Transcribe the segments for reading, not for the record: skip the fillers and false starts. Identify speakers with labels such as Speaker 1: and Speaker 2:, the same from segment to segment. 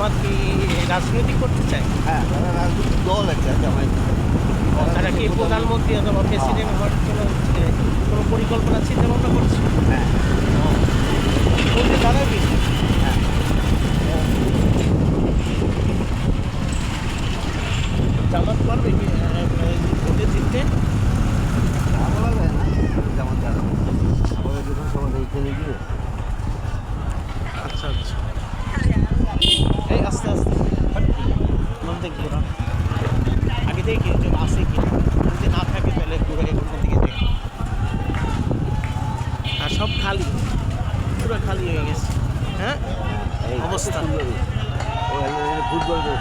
Speaker 1: জামাত কি রাজনৈতিক করতে চায়?
Speaker 2: হ্যাঁ, তারা রাজনৈতিক দল একটা জামায়াত।
Speaker 1: তারা কি প্রধানমন্ত্রী অথবা প্রেসিডেন্ট হওয়ার জন্য কোনো পরিকল্পনা চিন্তা ভাবনা করছে?
Speaker 2: হ্যাঁ,
Speaker 1: করতে দাঁড়াবি?
Speaker 2: হ্যাঁ।
Speaker 1: জামাত পারবে কি ভোটে জিততে?
Speaker 2: তা বলা যায় না, জামাত যারা আমাদের বিধানসভা এইখানে গিয়ে
Speaker 1: আচ্ছা আচ্ছা, এই আস্তে আস্তে মন থেকে ঘোরা আগে থেকে কি আসে কি যদি না থাকে তাহলে ঘুরে ওখান থেকে যাই। আর সব খালি, পুরো খালি হয়ে গেছে। হ্যাঁ,
Speaker 2: এই
Speaker 1: অবস্থা।
Speaker 2: ওই ফুটবল বের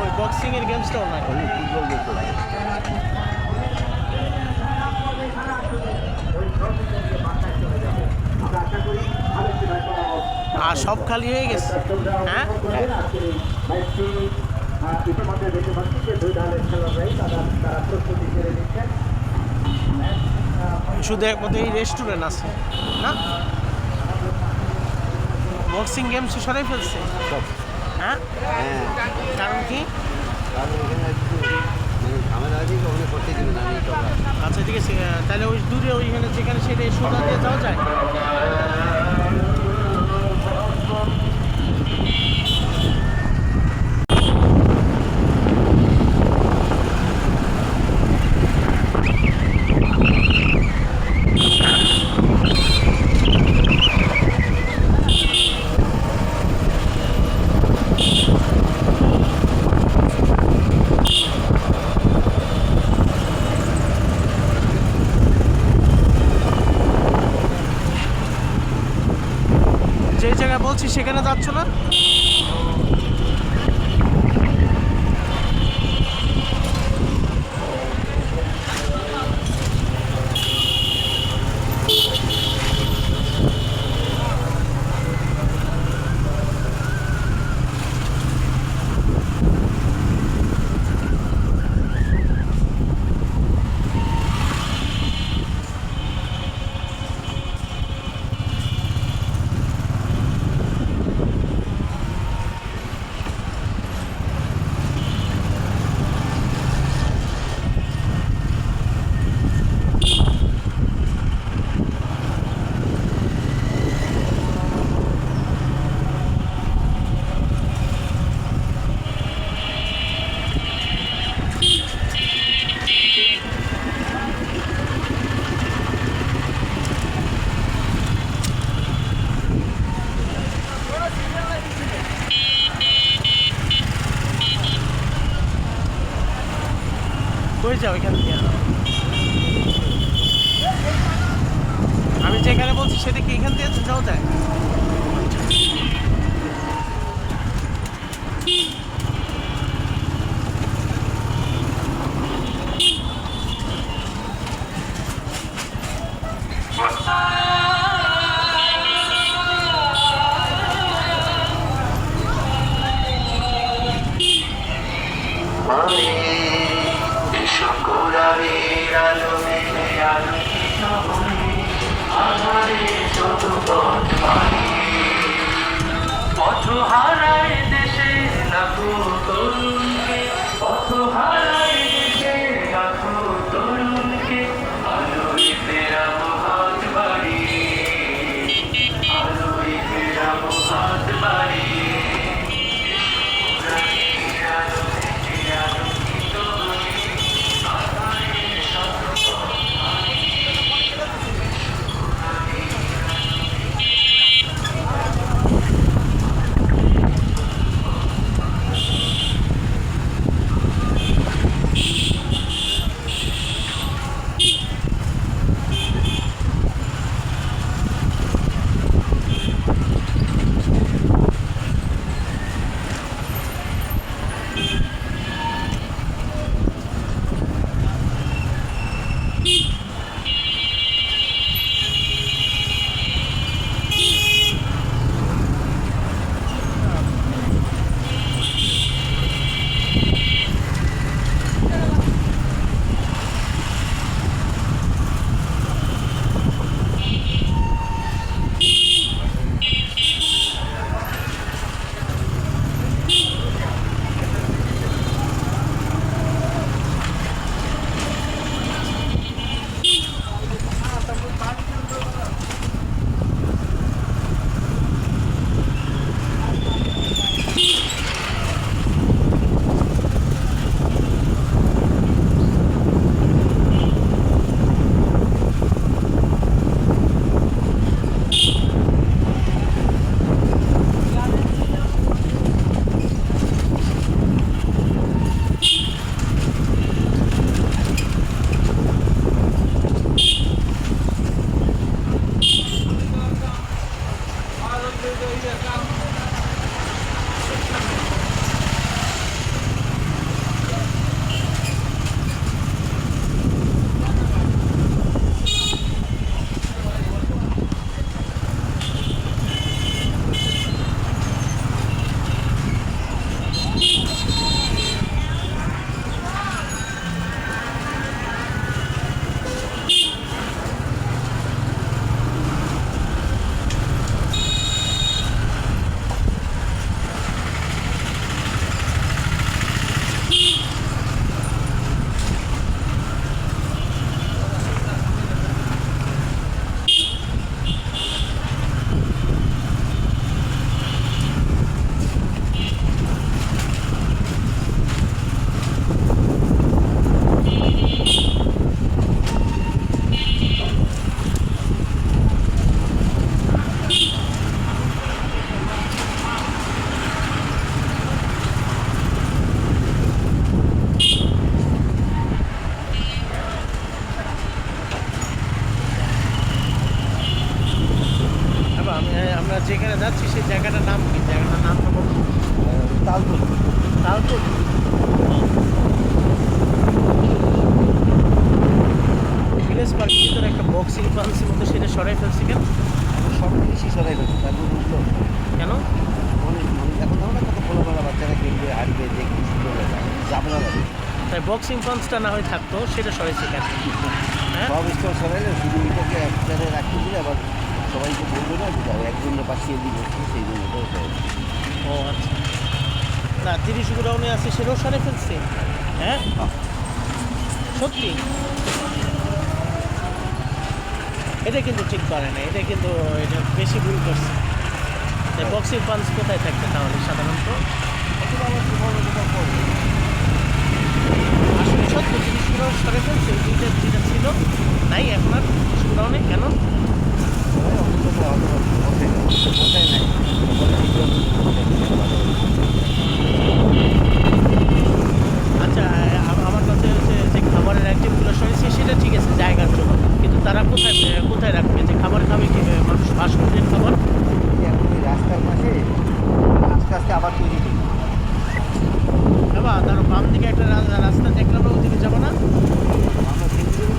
Speaker 1: ওই বক্সিংয়ের গেমসটাও নাই।
Speaker 2: ফুটবল বের করে
Speaker 1: আর সব খালি হয়ে গেছে। হ্যাঁ, শুধু একমাত্র এই রেস্টুরেন্ট আছে না? বক্সিং গেমস সরাই ফেলছে।
Speaker 2: সব।
Speaker 1: হ্যাঁ,
Speaker 2: হ্যাঁ,
Speaker 1: কারণ কি?
Speaker 2: কারণ এখানে একটু মানে ঝামেলা আছে, ওখানে করতে দিবে না। আমি
Speaker 1: আচ্ছা ঠিক আছে, তাহলে ওই দূরে ওইখানে যেখানে সেটা সোজা দিয়ে যাওয়া যায়। যে জায়গায় বলছি সেখানে যাচ্ছ না? কই যাও এখান থেকে? আমি যেখানে বলছি সেটা কি এখান থেকে যাওয়া যায়?
Speaker 3: পথহারায় দেশে লাখো তরুণকে, পথহারায় দেশে লাখো তরুণকে আলোয় ফেরাবো হাত বাড়িয়ে, আলোয় ফেরাবো হাত বাড়িয়ে।
Speaker 1: যেখানে যাচ্ছি সেই জায়গাটার নাম কি? জায়গাটার নামটা বলুন।
Speaker 2: তালপুর।
Speaker 1: তালপুর। ভিলেজ পার্কের ভিতরে একটা বক্সিং পান্সের মতো সেটা সরাই ফেলছি কেন?
Speaker 2: সব জিনিসই সরাই ফেলছে, তারপর বুঝলো
Speaker 1: কেন?
Speaker 2: এখন ধরো না কত খোলামেলা বাচ্চারা খেলবে, হাঁটবে, দেখবে, সুন্দর লাগে, যাবনা লাগে।
Speaker 1: তাই বক্সিং পান্সটা না হয় থাকতো, সেটা সরাইছে কেন? হ্যাঁ,
Speaker 2: সব স্টল সরাইলে শুধু ওইটাকে এক জায়গায় রাখতে দিলে আবার সবাইকে বলবে না যে একজনকে পাঠিয়ে দিবে, সেই জন্য ওটাও সরাই।
Speaker 1: ও আচ্ছা। না 30 গোডাউনে আছে সেটাও সরে ফেলছে। হ্যাঁ সত্যি, এটা কিন্তু ঠিক করে না, এটা কিন্তু এটা বেশি ভুল করছে। বক্সিং পান্স কোথায় থাকবে তাহলে সাধারণত?
Speaker 2: এখন আবার বড় দোকান করবে।
Speaker 1: আসলে সত্যি 30 গোডাউন সরে ফেলছে, দুইটা যেটা ছিল নাই এখন আর 30 গোডাউনে কেন? আচ্ছা, আমার কথা হচ্ছে যে খাবারের আইটেমগুলো সরেছে সেটা ঠিক আছে জায়গার জন্য, কিন্তু তারা কোথায় কোথায় রাখবে? যে খাবার খাবে কি মানুষ বাস করবে খাবার?
Speaker 2: রাস্তার পাশে আস্তে আস্তে আবার তৈরি করবে।
Speaker 1: বাবা তার বাম দিকে একটা রাস্তা দেখলাম না, ওদিকে যাবো না?
Speaker 2: আমরা খেলতে দেবো।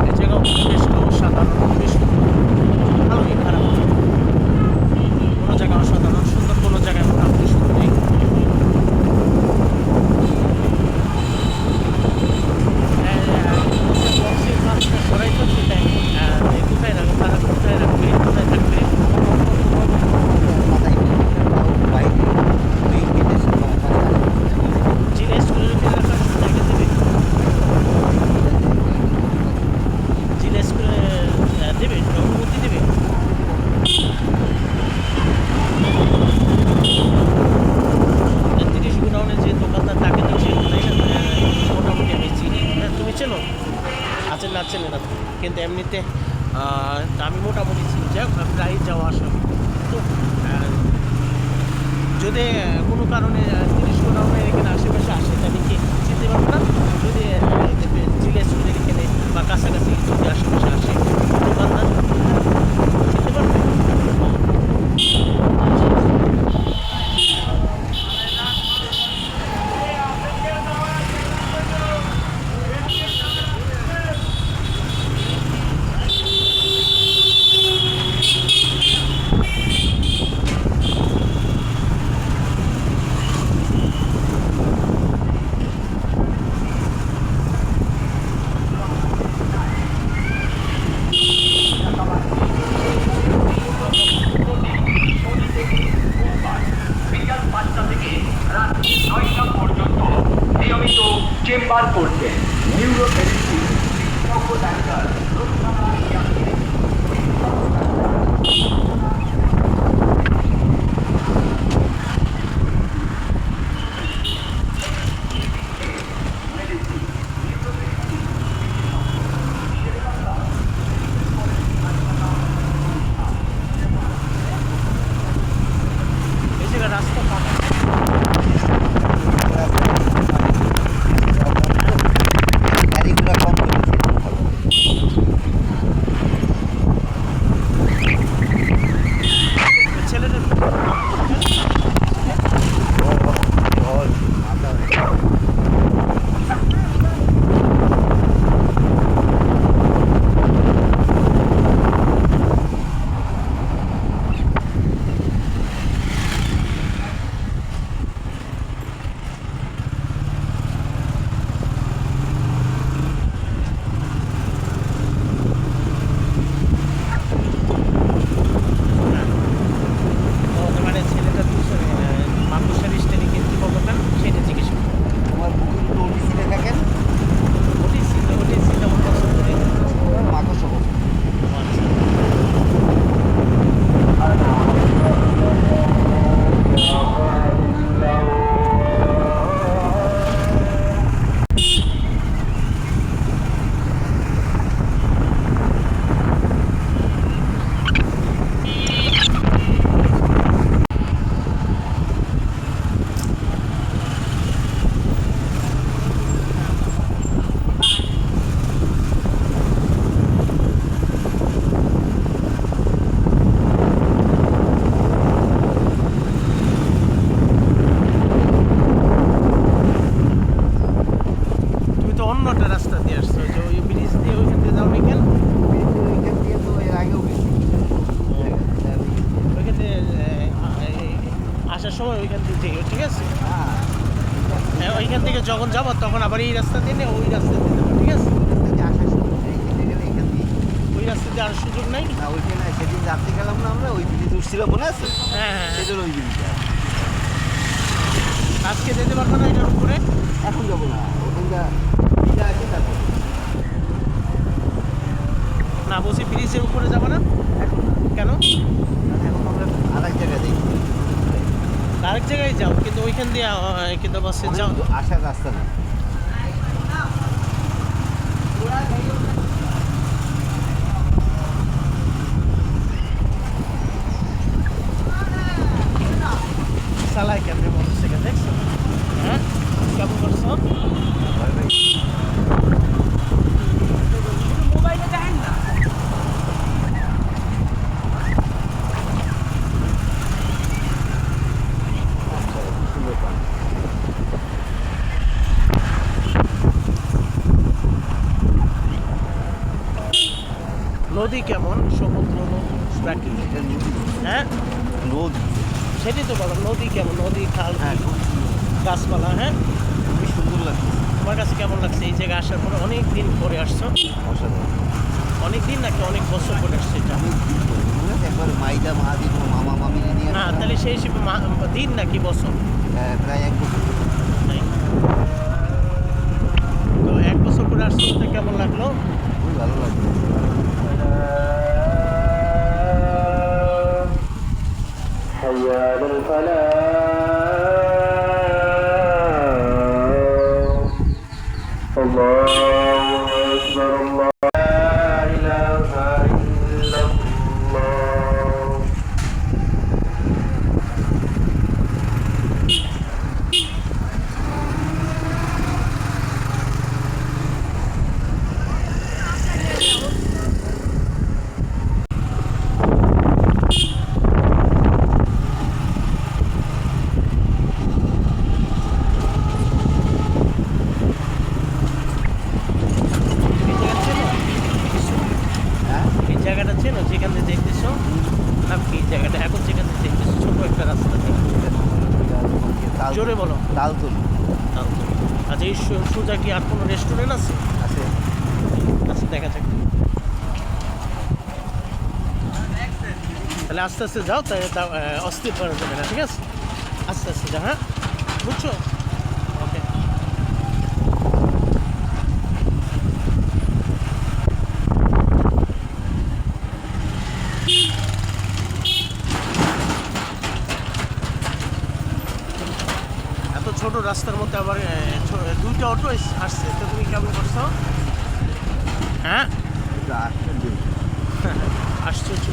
Speaker 1: এই জায়গাও বেশ অসাধারণ, বেশ ভালোই, খারাপ না। কোনো জায়গায় অসাধারণ সুন্দর, কোনো জায়গায় মোটামুটি সুন্দরই। বক্সিং মাছটা সরাই করছি তাই কোথায় রাখবে, তারা কোথায় রাখবে, কোথায় থাকবে?
Speaker 2: মাথায় বাইক কেটে
Speaker 1: জিলা স্কুলের ভিতরে রাখার জায়গা দেবে? জিলা স্কুলে দেবে, অনুমতি দেবে? 30 গোডাউনে যে দোকানদার তাকে তো চিনি, তাই না? মোটামুটি আমি চিনি। হ্যাঁ, তুমি চেনো? আছেন না চেনে না, কিন্তু এমনিতে আমি মোটামুটি চিনি, যাই হোক প্রায় যাওয়া আসা। তো যদি কোনো কারণে 30 গোডাউনে এখানে আশেপাশে আসে তাহলে কি চিনতে পারবো না? যদি জিলা স্কুলের এখানে বা কাছাকাছি যদি আশেপাশে আসে দোকানদার, চিনতে পারবে?
Speaker 3: বিকাল 5টা থেকে রাত 9টা পর্যন্ত নিয়মিত চেম্বার করছে নিউরোথেরাপি বিশেষজ্ঞ ডাক্তার রুকসানা ইয়াসমিন।
Speaker 1: এই জায়গায় রাস্তা পাকা।
Speaker 2: গাড়িগুলো কম করেছে।
Speaker 1: একটা রাস্তা দিয়ে আসছো, যে ওই ব্রিজ দিয়ে ওইখান দিয়ে যাও নি কেন?
Speaker 2: ওইখান দিয়ে তো এর আগেও গেছি।
Speaker 1: ওইখান দিয়ে আসার সময় ওইখান দিয়ে যেও, ঠিক আছে?
Speaker 2: হ্যাঁ,
Speaker 1: হ্যাঁ, ওইখান থেকে যখন যাবো তখন আবার এই রাস্তা দিয়ে নিয়ে ওই রাস্তা দিয়ে যাবো, ঠিক আছে?
Speaker 2: আসার সময় এইখানে গেলে এখান দিয়ে
Speaker 1: ওই রাস্তা দিয়ে আর সুযোগ নাই।
Speaker 2: না, ওইখানে সেদিন রাত্রে গেলাম না আমরা, ওই ব্রিজ উঠছিলাম মনে আছে?
Speaker 1: হ্যাঁ হ্যাঁ,
Speaker 2: সেদিন ওই ব্রিজটা।
Speaker 1: আজকে যেতে পারবো না এটার উপরে?
Speaker 2: এখন যাবো না, ওখানটা ব্রিজটা আছে তারপর।
Speaker 1: না বলছি ব্রিজের উপরে যাবো না
Speaker 2: এখন না,
Speaker 1: কেন?
Speaker 2: এখন আমরা আর এক জায়গায় দেখি।
Speaker 1: আরেক জায়গায় যাও, কিন্তু ওইখান দিয়ে কিন্তু বাসে যাও।
Speaker 2: আসার রাস্তা না।
Speaker 1: চালায় কেমনি মোটরসাইকেল দেখছো? হ্যাঁ, কেমন করছো? মোবাইলে দেখেন না। নদী কেমন? সমুদ্র, নদী, প্রাকৃতিক?
Speaker 2: এটা নদী,
Speaker 1: হ্যাঁ,
Speaker 2: নদী।
Speaker 1: সেটাই তো বলো, নদী কেমন? নদী, খাল,
Speaker 2: হ্যাঁ, খুব
Speaker 1: গাছপালা। হ্যাঁ,
Speaker 2: খুবই সুন্দর লাগছে,
Speaker 1: তোমার কাছে কেমন লাগছে এই জায়গায় আসার পরে? অনেক দিন পরে আসছো?
Speaker 2: অসাধারণ।
Speaker 1: অনেক দিন নাকি অনেক বছর পরে আসছে এটা?
Speaker 2: অনেক দিন পরে, মনে আছে একবার মাইদা মাহাদি মামা মামিরে নিয়ে
Speaker 1: না,
Speaker 2: আসলাম।
Speaker 1: তাহলে সেই হিসেবে দিন নাকি বছর?
Speaker 2: প্রায় 1 বছর।
Speaker 1: তাই। তো 1 বছর পরে আসছো, তো কেমন লাগলো?
Speaker 2: খুবই ভালো লাগছে। হ্যাঁ,
Speaker 1: এই জায়গাটা চেনো যেখান থেকে দেখতেছো? নাম কি এই জায়গাটা এখন যেখান থেকে দেখতেছো? ছোট একটা রাস্তা থেকে। জোরে বলো।
Speaker 2: তালতলি
Speaker 1: আচ্ছা, এই সোজা কি আর কোনো রেস্টুরেন্ট আছে?
Speaker 2: আছে।
Speaker 1: আচ্ছা, দেখা যাক। তাহলে আস্তে আস্তে যাও, তাহলে অস্থির করা যাবে না, ঠিক আছে? আস্তে আস্তে যাও, হ্যাঁ, বুঝছো? ওকে। এত ছোট রাস্তার মধ্যে আবার 2টা অটো আসছে, তো তুমি কেমন করছো? হ্যাঁ,
Speaker 2: এটা আশ্চর্য।
Speaker 1: আশ্চর্য।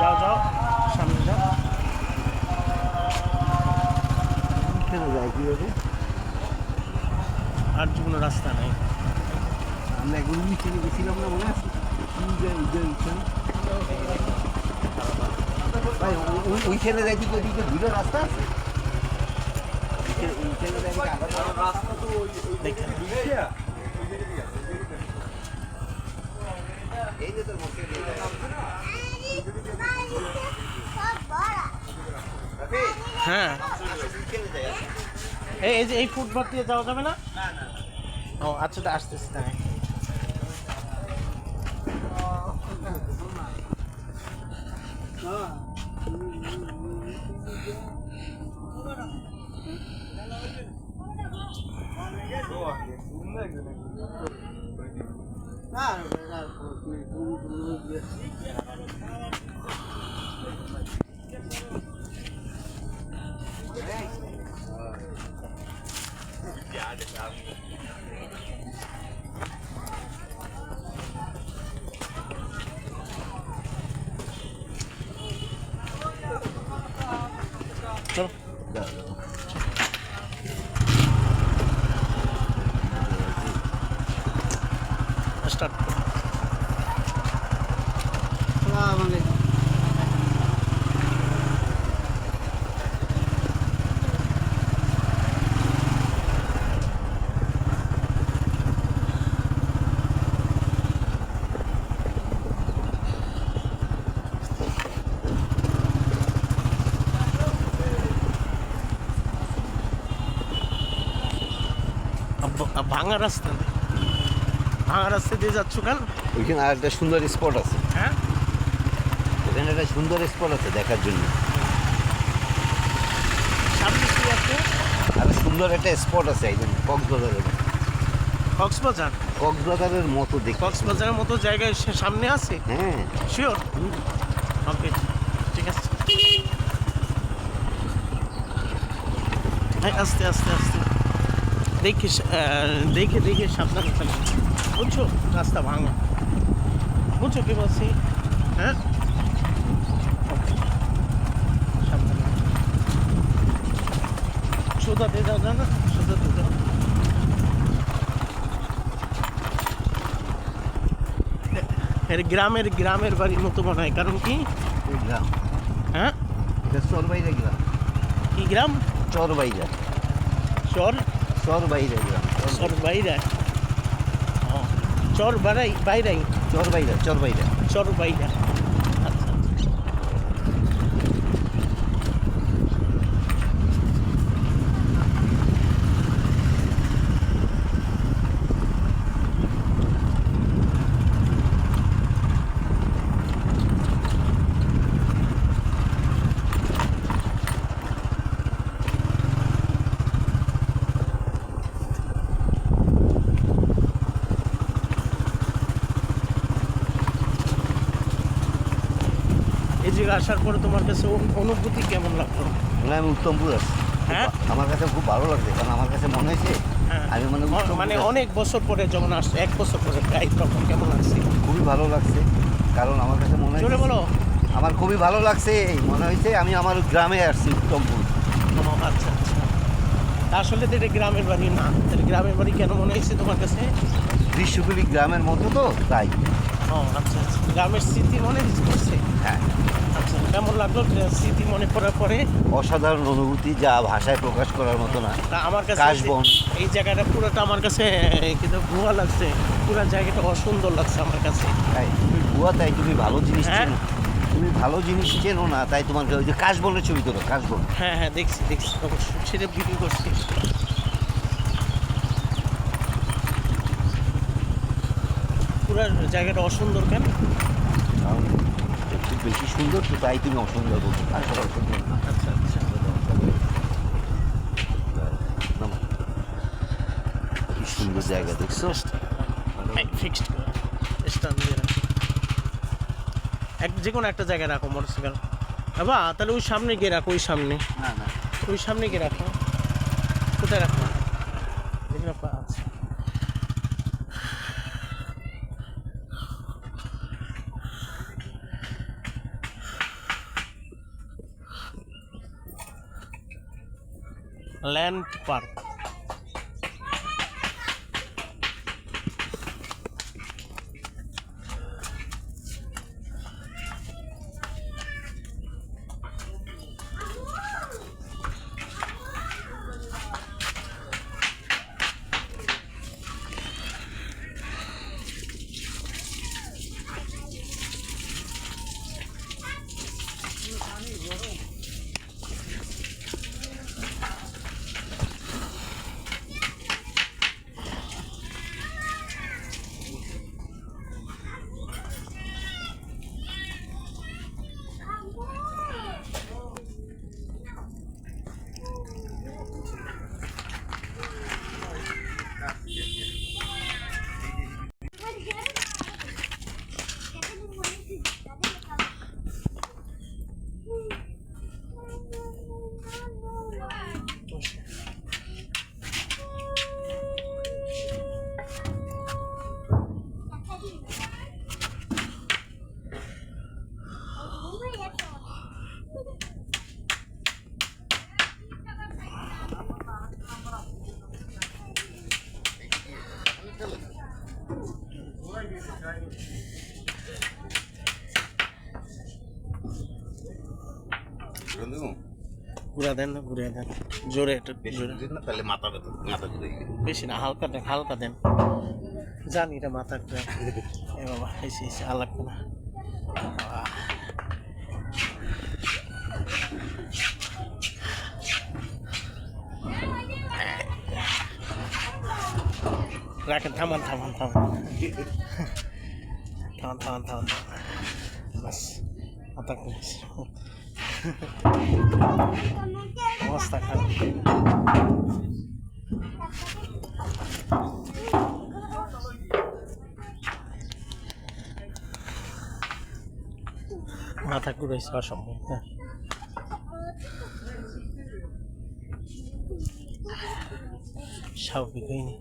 Speaker 1: যাও যাও, সামনে যাও।
Speaker 2: কেন যায় কীভাবে?
Speaker 1: আর যে কোনো রাস্তা নেই।
Speaker 2: আমরা একবার উইকেন্ডে গেছিলাম না, মনে আছে? ভাই, ওইখানে যাই তো ওদিকে দুটো রাস্তা আছে। ওইখানে যাই রাস্তা তো
Speaker 1: দেখেন,
Speaker 2: এই যে তোর মুখে
Speaker 1: হ্যাঁ, এই যে এই ফুটপাথ দিয়ে যাওয়া যাবে না? ও আচ্ছা, তো আসতেছি তাই। চলো স্টার্ট। ভাঙা রাস্তা দিয়ে যাচ্ছ কেন?
Speaker 2: ওইখানে আর একটা সুন্দর স্পট আছে,
Speaker 1: হ্যাঁ
Speaker 2: ওখানে একটা সুন্দর স্পট আছে দেখার জন্য।
Speaker 1: সামনে কি আছে?
Speaker 2: আর সুন্দর একটা স্পট আছে একদম কক্সবাজারের
Speaker 1: কক্সবাজার।
Speaker 2: কক্সবাজারের মতো দেখতে।
Speaker 1: কক্সবাজারের মতো জায়গায় সামনে আছে?
Speaker 2: হ্যাঁ
Speaker 1: শিওর? ওকে ঠিক আছে। আস্তে আস্তে আস্তে দেখে দেখে সাবধানে চালান, বুঝছো? রাস্তা ভাঙা, বুঝছো কি বলছি? হ্যাঁ সাবধানে সোজা দিয়ে যাও, না সোজা দিয়ে যাও। গ্রামের বাড়ির মতো মনে হয়, কারণ কি?
Speaker 2: ওই গ্রাম,
Speaker 1: হ্যাঁ
Speaker 2: এটা চরবাইরা গ্রাম।
Speaker 1: কি গ্রাম?
Speaker 2: চরবাইরা, চরবাইরা গ্রাম।
Speaker 1: চর বাইরা, চর বাইরাই
Speaker 2: চরবাইরা
Speaker 1: চর বাইরা। আচ্ছা এই জায়গায় আসার পরে তোমার কাছে অনুভূতি কেমন লাগলো?
Speaker 2: আমি উত্তমপুর আছি।
Speaker 1: হ্যাঁ
Speaker 2: আমার কাছে খুব ভালো লাগছে, কারণ আমার কাছে মনে হয়েছে
Speaker 1: হ্যাঁ।
Speaker 2: আমি উত্তমপুর
Speaker 1: মানে
Speaker 2: আছি।
Speaker 1: অনেক বছর পরে যখন আসছে, 1 বছর পরে প্রায়, তখন কেমন লাগছে?
Speaker 2: খুবই ভালো লাগছে, কারণ আমার কাছে মনে
Speaker 1: জোরে
Speaker 2: হয়েছে
Speaker 1: বলো।
Speaker 2: আমার খুবই ভালো লাগছে, মনে হয়েছে আমি আমার গ্রামে আসছি, উত্তমপুর।
Speaker 1: ও, আচ্ছা আচ্ছা। তা আসলে তো এটা গ্রামের বাড়ি না, তাহলে গ্রামের বাড়ি কেন মনে হয়েছে তোমার কাছে?
Speaker 2: দৃশ্যগুলি গ্রামের মতো তো, তাই।
Speaker 1: ও আচ্ছা আচ্ছা, গ্রামের স্মৃতি মনে করছে।
Speaker 2: হ্যাঁ,
Speaker 1: আচ্ছা, কেমন লাগলো স্মৃতি মনে পড়ার পরে?
Speaker 2: অসাধারণ অনুভূতি, যা ভাষায় প্রকাশ করার মতো না।
Speaker 1: তা আমার কাছে
Speaker 2: কাশবন।
Speaker 1: এই জায়গাটা পুরোটা আমার কাছে কিন্তু ভুয়া লাগছে, পুরো জায়গাটা অসুন্দর লাগছে আমার কাছে।
Speaker 2: তাই তুমি ভুয়া, তাই তুমি ভালো জিনিস
Speaker 1: হ্যাঁ?
Speaker 2: চেনো, তুমি ভালো জিনিস চেনো না, তাই তোমার ওই যে কাশবনের ছবি তোলো, কাশবন।
Speaker 1: হ্যাঁ হ্যাঁ দেখছি অবশ্যই, সেটা ভিডিও করছি। পুরো জায়গাটা অসুন্দর কেন?
Speaker 2: কারণ একটু বেশি সুন্দর তো, তাই তুমি অসুন্দর বলছো, তারপর অসুন্দর না।
Speaker 1: আচ্ছা আচ্ছা।
Speaker 2: নামো। কি সুন্দর জায়গা দেখছো।
Speaker 1: ফিক্সড স্ট্যান্ড দিয়ে রাখো, যে কোনো একটা জায়গায় রাখো মোটরসাইকেল। বাবা তাহলে ওই সামনে গিয়ে রাখো, ওই সামনে,
Speaker 2: না না,
Speaker 1: ওই সামনে গিয়ে রাখো। কোথায় রাখো? দেখি রাখো। আচ্ছা ল্যান্ড পার্ক। ঘুরা দেন না, ঘুরে দেন জোরে, একটু জোরে।
Speaker 2: তাহলে মাথা ব্যথা, মাথা ঘুরে গেলে।
Speaker 1: বেশি না, হালকা দেন, হালকা দেন। জানি এটা মাথা ঘুরে। এ বাবা, এসে এসে আর লাগবে না। আহ। রাখেন, থামান থামান থামান থামান থামান থামান বাস, মাথা ঘুরেছে অবস্থা খারাপ। মাথা ঘুরেছে অসম্ভব। হ্যাঁ, স্বাভাবিক হয়নি।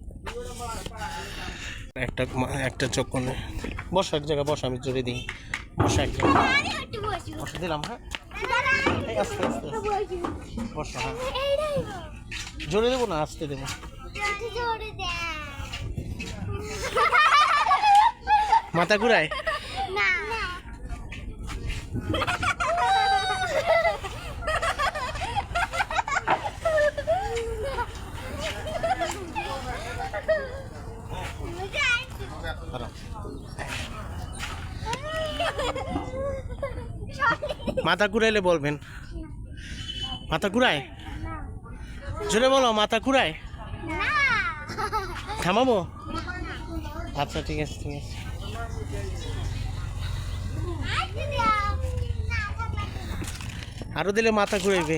Speaker 1: একটা চোখ করলে বসো, এক জায়গায় বসো, আমি জোরে দিই। বসো এক জায়গায়, বসে দিলাম। হ্যাঁ, এই আস্তে আস্তে বসো। হ্যাঁ, জোরে দেবো না, আস্তে দেবো। মাথা ঘুরায় মাথা ঘুরাইলে বলবেন। মাথা ঘুরায়, জোরে বলো, মাথা ঘুরায়। থামাবো? আচ্ছা, ঠিক আছে, ঠিক আছে। আরো দিলে মাথা ঘুরাইবে।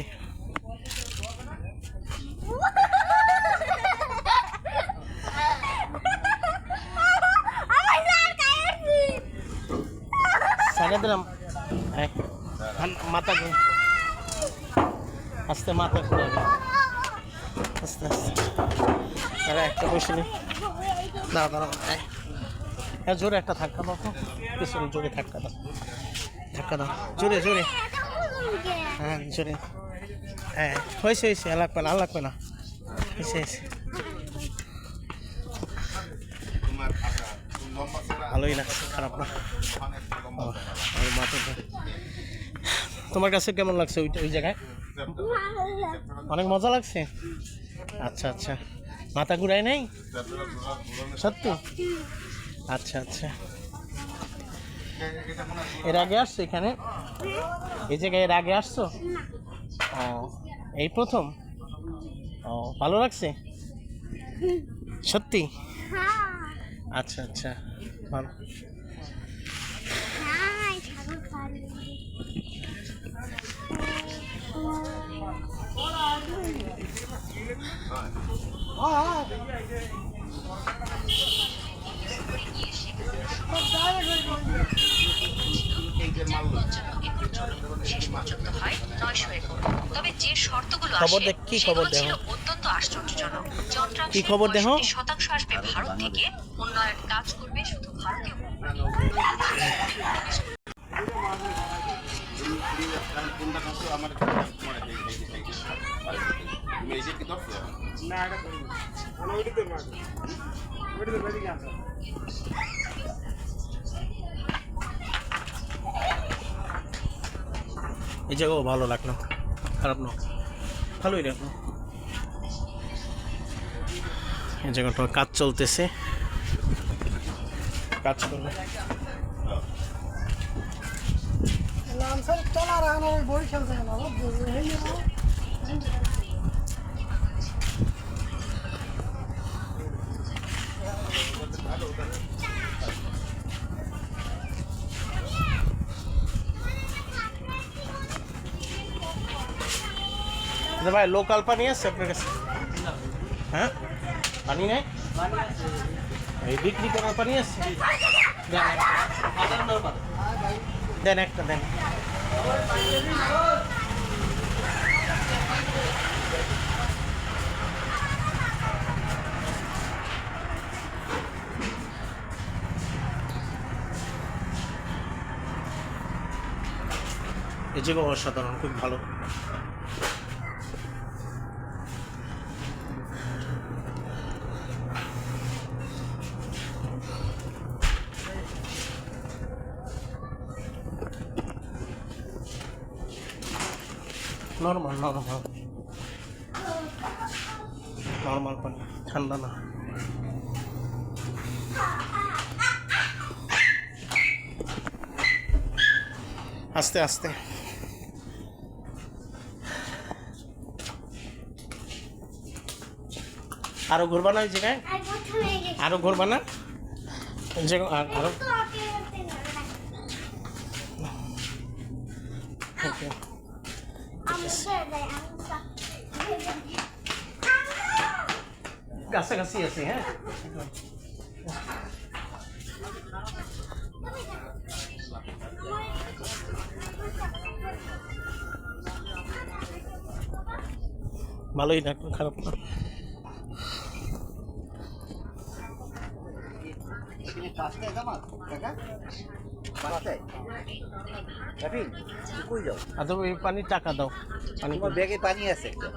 Speaker 1: সাইডে দিলাম। মাথা ঘুরে, আস্তে মাথা ঘুরাবে, আস্তে আস্তে। আরে একটা বসে নি, দাঁড়া দাঁড়া। হ্যাঁ, জোরে একটা ধাক্কা দাও তো, পিছনে জোরে ধাক্কা দাও, ধাক্কা দাও জোরে জোরে। হ্যাঁ, জোরে। হ্যাঁ, হয়েছে হয়েছে, আর লাগবে না, আর লাগবে না, হয়েছে হয়েছে। ভালোই লাগছে, খারাপ না। মাথাটা তোমার কাছে কেমন লাগছে ওই জায়গায়? অনেক মজা লাগছে। আচ্ছা আচ্ছা, মাথা ঘুরায় নাই সত্যি? আচ্ছা আচ্ছা, এর আগে আসছো এখানে? এই জায়গায় এর আগে আসছো? ও, এই প্রথম? ও, ভালো লাগছে সত্যি? আচ্ছা আচ্ছা, ভালো।
Speaker 4: তবে যে শর্তগুলো
Speaker 1: খবর দেখ, কি খবর দেখ,
Speaker 4: অত্যন্ত আশ্চর্যজনক। যন্ত্রাংশ
Speaker 1: কি খবর দেখো?
Speaker 4: শতাংশ আসবে ভারত থেকে, উন্নয়ন কাজ করবে শুধু ভারতীয়।
Speaker 1: এই জায়গাও ভালো লাগলো, খারাপ না, ভালোই লাগলো। এই জায়গাটা কাজ চলতেছে, কাজ করবে। ভাই, লোকাল পানি আছে আপনার কাছে? হ্যাঁ, পানি নেই, এই বিক্রি করার পানি আছে? দেন একটা, দেন। এই জায়গা অসাধারণ, খুব ভালো। নর্মাল নর্মাল নর্মাল পানি, ঠান্ডা না। আস্তে আস্তে আরো ঘুরবা না ওই জায়গায়, আরো ঘুরবা না ওই জায়গায় আরো। Okay. কাছাকাছি আছে, হ্যাঁ। ভালোই লাগলো, খারাপ না।
Speaker 2: এখানে কাজটায় জামাত কাকা, কাজটায় রাফিন কই যাও?
Speaker 1: আচ্ছা ওই পানির টাকা দাও, পানি
Speaker 2: তোমার ব্যাগে পানি আছে একটা।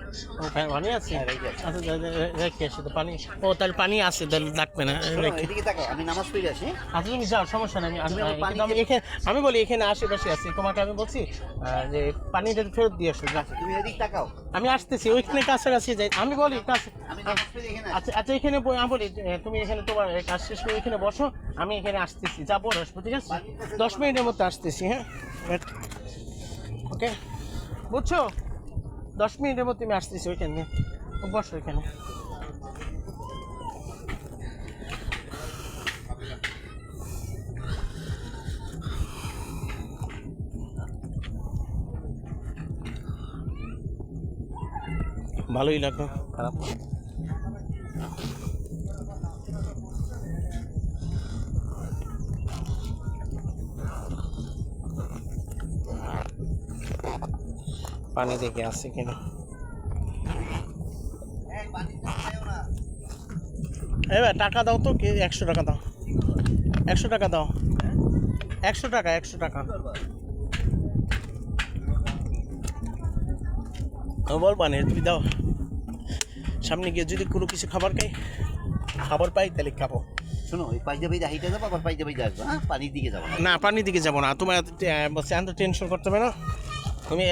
Speaker 1: পানি আছে।
Speaker 2: হ্যাঁ, রেখে আছে।
Speaker 1: আচ্ছা রেখে আসি তো পানি। ও তাহলে পানি আছে, তাহলে লাগবে না,
Speaker 2: শোনো,
Speaker 1: রেখে।
Speaker 2: এদিকে তাকাও, আমি নামাজ পড়ে আসি।
Speaker 1: আচ্ছা তুমি যাও, সমস্যা নেই।
Speaker 2: তুমি আমার পানি
Speaker 1: কিন্তু আমি এখানে, আমি বলি এখানে আশেপাশে আছি, তোমাকে আমি বলছি যে পানিটা ফেরত দিয়ে আসো। যা।
Speaker 2: তুমি এদিক তাকাও,
Speaker 1: আমি আসতেছি, ওইখানে কাছাকাছি যাই, আমি বলি কাছে।
Speaker 2: আমি নামাজ পড়ে এখানে আসি।
Speaker 1: আচ্ছা আচ্ছা এখানে আমি বলি তুমি এখানে তোমার কাজ শেষ করে এখানে বসো, আমি এখানে আসতেছি, যাবো আসবো, ঠিক আছে? 10 মিনিটের মধ্যে আসতেছি, হ্যাঁ। ওকে, বুঝছো? 10 মিনিটের মধ্যে আমি আসতেছি, ওইখানে বসো এখানে। ভালোই লাগলো, খারাপ না। পানি দেখে আসছে কিনা। এবার টাকা দাও তো, 100 টাকা দাও, 100 টাকা দাও, 100 টাকা, 100 টাকা। বল পানি তুমি দাও। সামনে গিয়ে যদি কোনো কিছু খাবার পাই তাহলে খাবো।
Speaker 2: শোনো, ওই পাইজাবাই হাইটে যাবো, আবার পাইজাবাই আসবো, হ্যাঁ? পানির দিকে যাবো না।
Speaker 1: না, পানির দিকে যাবো না, তোমার বলছি এত টেনশন করতে হবে না। তুমি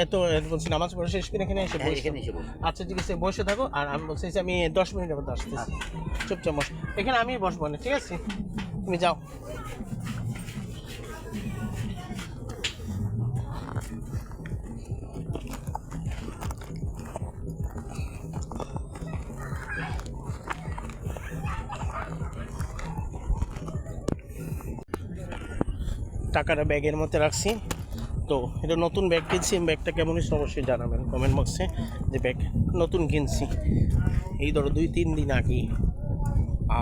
Speaker 1: বলছি নামাজ পড়ে শেষ করে এখানে এসে
Speaker 2: হ্যাঁ,
Speaker 1: বসো।
Speaker 2: এখানে এসে বসো।
Speaker 1: আচ্ছা ঠিক আছে, বসে থাকো। আর আমি বলছি যে আমি 10 মিনিটের মধ্যে আসতেছি, চুপচাপ বসো এখানে, আমি বসবো না, ঠিক আছে? তুমি যাও। টাকাটা ব্যাগের মধ্যে রাখছি। তো এটা নতুন ব্যাগ কিনছি, ব্যাগটা কেমন হয়েছে অবশ্যই জানাবেন কমেন্ট বক্সে, যে ব্যাগ নতুন কিনছি এই ধরো 2-3 দিন আগেই।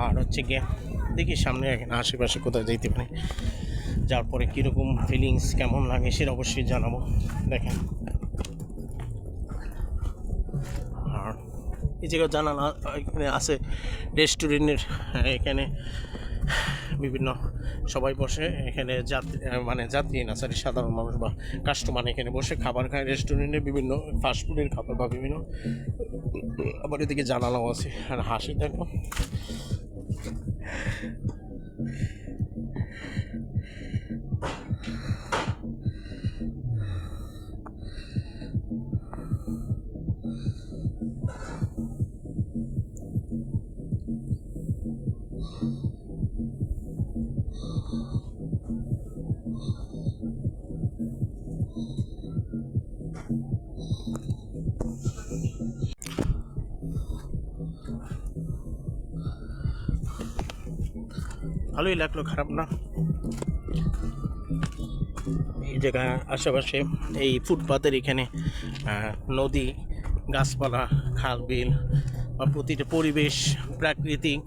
Speaker 1: আর হচ্ছে গিয়ে দেখি সামনে এখানে আশেপাশে কোথায় যাইতে পারে, যাওয়ার পরে কীরকম ফিলিংস কেমন লাগে সেটা অবশ্যই জানাবো। দেখেন, আর এই জায়গায় জানালা এখানে আছে রেস্টুরেন্টের, এখানে বিভিন্ন সবাই বসে এখানে যাত্রী না, সরি সাধারণ মানুষ বা কাস্টমার এখানে বসে খাবার খায় রেস্টুরেন্টে, বিভিন্ন ফাস্টফুডের খাবার বা বিভিন্ন। আবার এদিকে জানালাও আছে। আর হাসি দেখো, ভালোই লাগলো, খারাপ না। এই জায়গা আশেপাশে এই ফুটপাতের এখানে নদী, গাছপালা, খাল বিল বা প্রতিটা পরিবেশ প্রাকৃতিক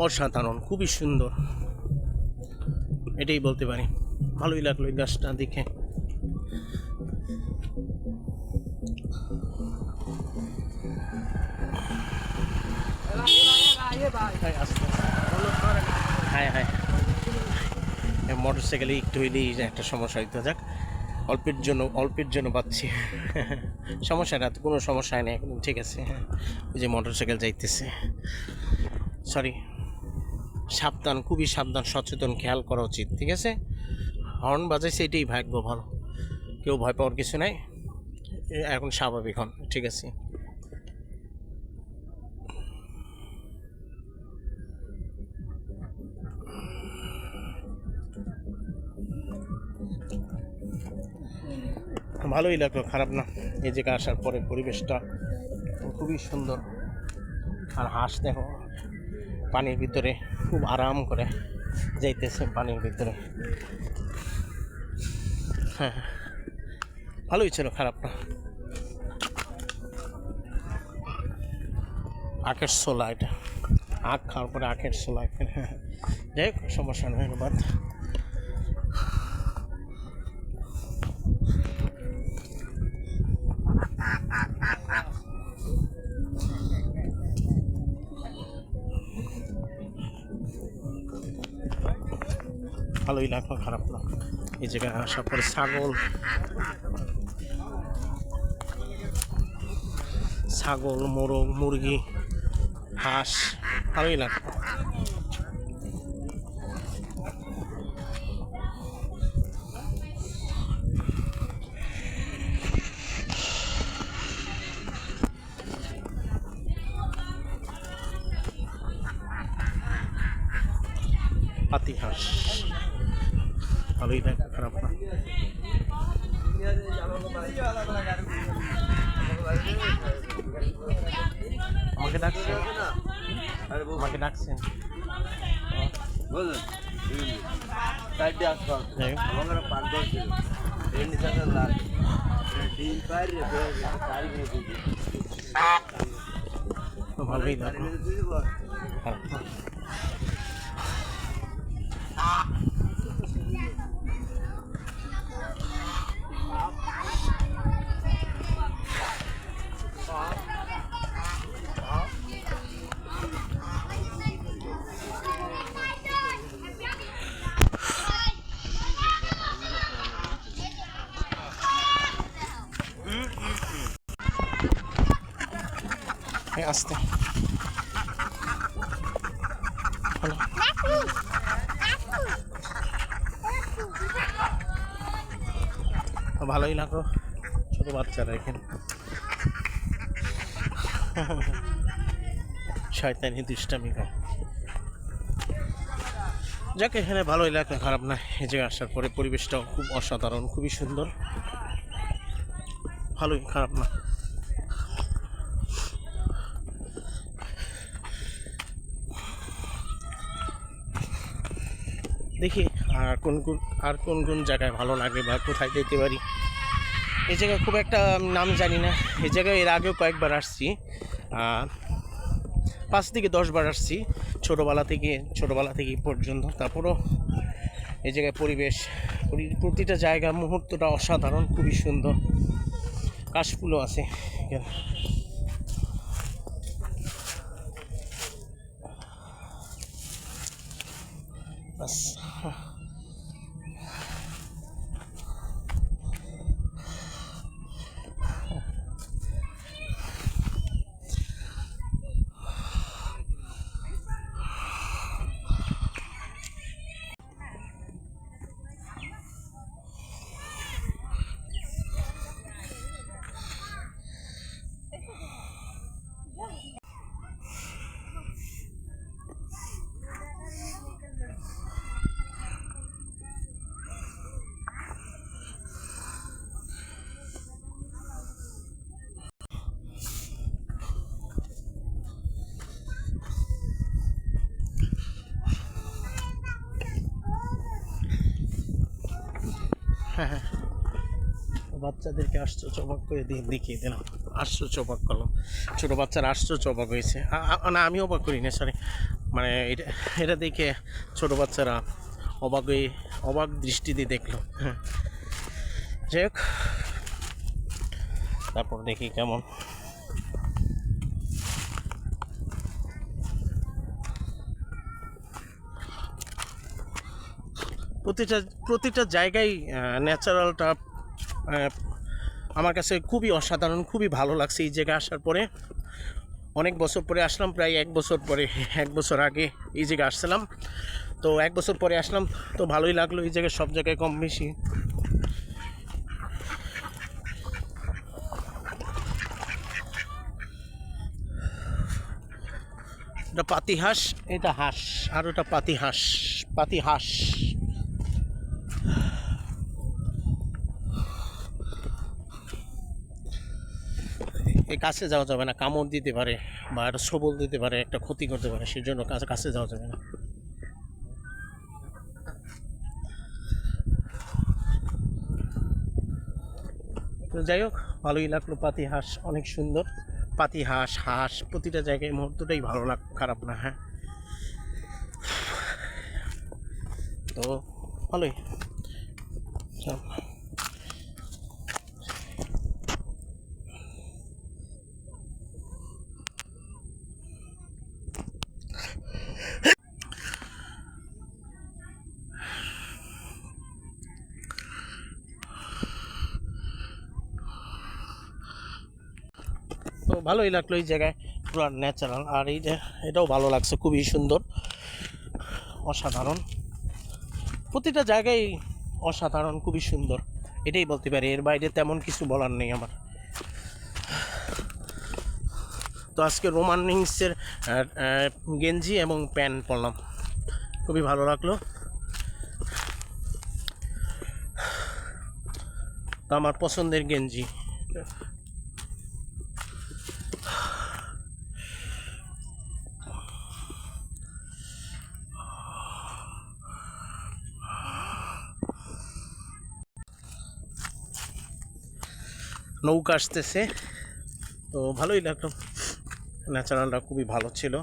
Speaker 1: অসাধারণ, খুবই সুন্দর, এটাই বলতে পারি। ভালোই লাগলো এই গাছটা দেখে। হ্যাঁ হ্যাঁ, মোটর সাইকেলে একটু হইলেই একটা সমস্যা হইতে, যাক অল্পের জন্য পাচ্ছি। সমস্যা না, কোনো সমস্যা নেই, একদম ঠিক আছে। হ্যাঁ, ওই যে মোটর সাইকেল যাইতেছে, সরি, সাবধান, খুবই সাবধান, সচেতন, খেয়াল করা উচিত, ঠিক আছে? হর্ন বাজাইছে, এটাই ভাগ্য ভালো, কেউ ভয় পাওয়ার কিছু নাই। এখন স্বাভাবিক হন, ঠিক আছে। ভালোই লাগলো, খারাপ না। এই জায়গায় আসার পরে পরিবেশটা খুবই সুন্দর। আর হাঁস দেখো পানির ভিতরে খুব আরাম করে যাইতেছে পানির ভিতরে। হ্যাঁ, ভালোই ছিল, খারাপ না। আখের ছোলা, এটা আখ খাওয়ার পরে আখের ছোলা। যাই হোক, সমস্যা নয়, বাদ। ভালোই লাগলো, খারাপ না। এই জায়গায় আসার পরে ছাগল, মোরগ, মুরগি, হাঁস, ভালোই লাগলো। পাতি হাঁস, ভালোই লাগে, খারাপ না। আমাকে ডাকছেন, আমাকে ডাকছেন। ভালোই লাগলো, খারাপ না। আসতে ভালোই লাগলো। ছোট বাচ্চারা এখানে শয়তানি দুষ্টামি করে। যাক, এখানে ভালোই লাগলো, খারাপ না। এই জায়গায় আসার পরে পরিবেশটাও খুব অসাধারণ, খুবই সুন্দর, ভালোই, খারাপ না। দেখি আর কোন কোন জায়গায় ভালো লাগে বা কোথায় যেতে পারি। এই জায়গায় খুব একটা নাম জানি না। এই জায়গায় এর আগেও কয়েকবার আসছি, 5 থেকে 10 বার আসছি ছোটোবেলা থেকে পর্যন্ত। তারপরও এই জায়গায় প্রতিটা জায়গা মুহূর্তটা অসাধারণ, খুবই সুন্দর। কাশফুলও আছে এখানে। বাস, হ্যাঁ, বাচ্চাদেরকে আশ্চর্য অবাক করে দেখিয়ে দিলাম, আশ্চর্য অবাক করলাম। ছোটো বাচ্চারা আশ্চর্য অবাক হয়েছে, না আমি অবাক করি না, সরি, মানে এটা দেখে ছোটো বাচ্চারা অবাক দৃষ্টিতে দেখলো। হ্যাঁ, যাই হোক, তারপর দেখি কেমন। প্রতিটা জায়গায় ন্যাচারালটা আমার কাছে খুবই অসাধারণ, খুবই ভালো লাগছে। এই জায়গায় আসার পরে অনেক বছর পরে আসলাম, প্রায় 1 বছর পরে, 1 বছর আগে এই জায়গায় আসছিলাম, তো 1 বছর পরে আসলাম, তো ভালোই লাগলো। এই জায়গায় সব জায়গায় কম বেশি এটা পাতিহাঁস, এটা হাঁস, আর ওটা পাতিহাঁস, পাতিহাঁস। এই কাছে যাওয়া যাবে না, কামড় দিতে পারে বা একটা সবল দিতে পারে, একটা ক্ষতি করতে পারে, সেই জন্য কাছে যাওয়া যাবে না। তো যাই হোক, ভালোই লাগলো। পাতিহাঁস অনেক সুন্দর। পাতিহাঁস, হাঁস, প্রতিটা জায়গায় মুহূর্তটাই ভালো খারাপ না। হ্যাঁ, তো ভালোই। তো ভালোই লাগলো এই জায়গায়, পুরো ন্যাচারাল। আর এই যে এটাও ভালো লাগছে, খুবই সুন্দর, অসাধারণ। প্রতিটা জায়গায় অসাধারণ, খুবই সুন্দর, এটাই বলতে পারি। এর বাইরে তেমন কিছু বলার নেই আমার। তো আজকে রোমানিংসের গেঞ্জি এবং প্যান্ট পরলাম, খুবই ভালো লাগলো। তো আমার পছন্দের গেঞ্জি। নৌকা আসতেছে, তো ভালোই লাগলো। ন্যাচারালটা খুবই ভালো ছিল,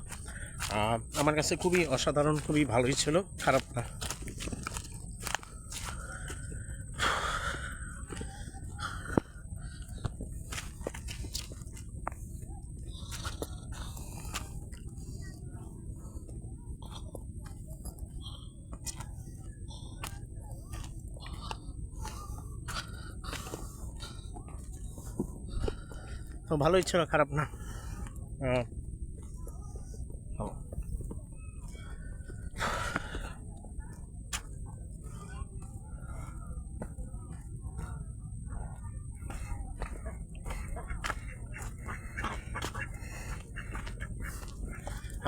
Speaker 1: আমার কাছে খুবই অসাধারণ, খুবই ভালোই ছিল, খারাপ না। তো ভালোই ছিল, খারাপ না।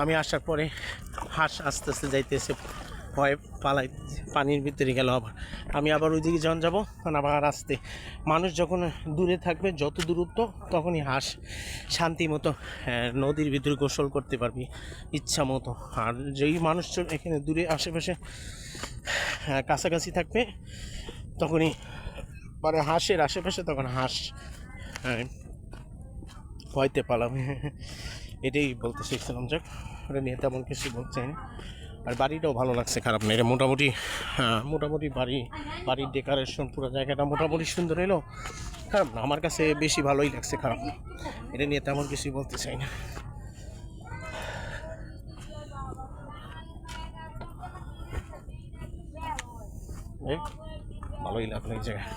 Speaker 1: আমি আসার পরে হাঁস আস্তে আস্তে যাইতেছে, ভয় পালাই, পানির ভিতরে গেল। আবার আমি আবার ওইদিকে যখন যাবো তখন আবার আসতে, মানুষ যখন দূরে থাকবে, যত দূরত্ব, তখনই হাঁস শান্তি মতো নদীর ভিতরে গোসল করতে পারবি ইচ্ছা মতো। আর যেই মানুষ এখানে দূরে আশেপাশে কাছাকাছি থাকবে, তখনই মানে হাঁসের আশেপাশে, তখন হাঁস ভয়তে পালাম। এটাই বলতে শিখছিলাম। যাক, ওটা নিয়ে তেমন কিছু বলতে চাই না। আর বাড়িটাও ভালো লাগছে, খারাপ না। এটা মোটামুটি মোটামুটি বাড়ির ডেকোরেশন, পুরো জায়গাটা মোটামুটি সুন্দর এলো, খারাপ না। আমার কাছে বেশি ভালোই লাগছে, খারাপ না। এটা নিয়ে তেমন কিছুই বলতে চাই না। ভালোই লাগলো এই জায়গায়।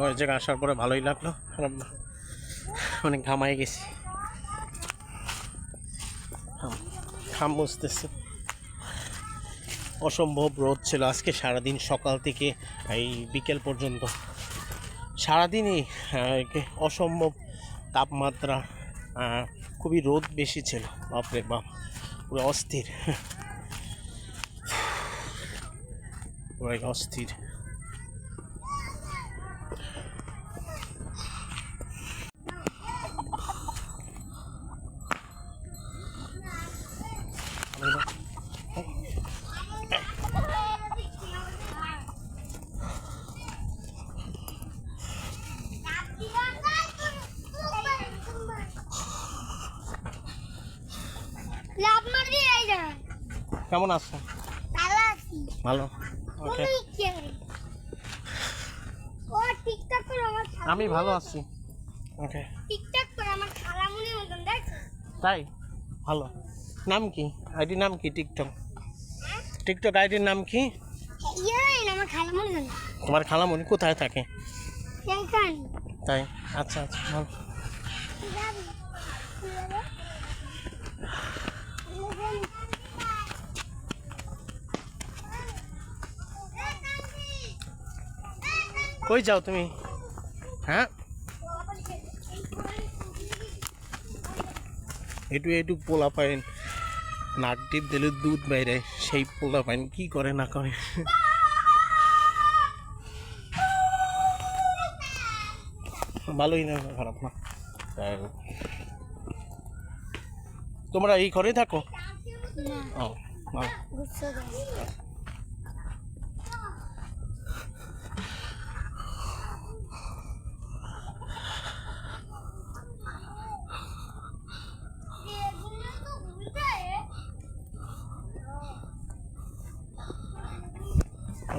Speaker 1: ওই জায়গায় আসার পরে ভালোই লাগলো, খারাপ না। অনেক ঘামাই গেছি, ঘাম মুছতেছে। অসম্ভব রোদ ছিল আজকে সারাদিন, সকাল থেকে এই বিকেল পর্যন্ত সারাদিনই অসম্ভব তাপমাত্রা, খুবই রোদ বেশি ছিল। বাপরে বাপ, পুরো অস্থির, পুরো অস্থির। কেমন আছো? ভালো। ওকে, আমি ভালো আছি। ওকে, তাই ভালো। নাম কি? আইডির নাম কি? টিকটক আইডির নাম কি? তোমার খালামণি কোথায় থাকে? তাই, আচ্ছা আচ্ছা, ভালো। কই যাও তুমি? হ্যাঁ, একটু পোলা পাইন নাক টিপ দিলে দুধ বাইরে, সেই পোলা পাইন কি করে না করে। ভালোই না, খারাপ না। যাই হোক। তোমরা এই ঘরে থাকো? ও না।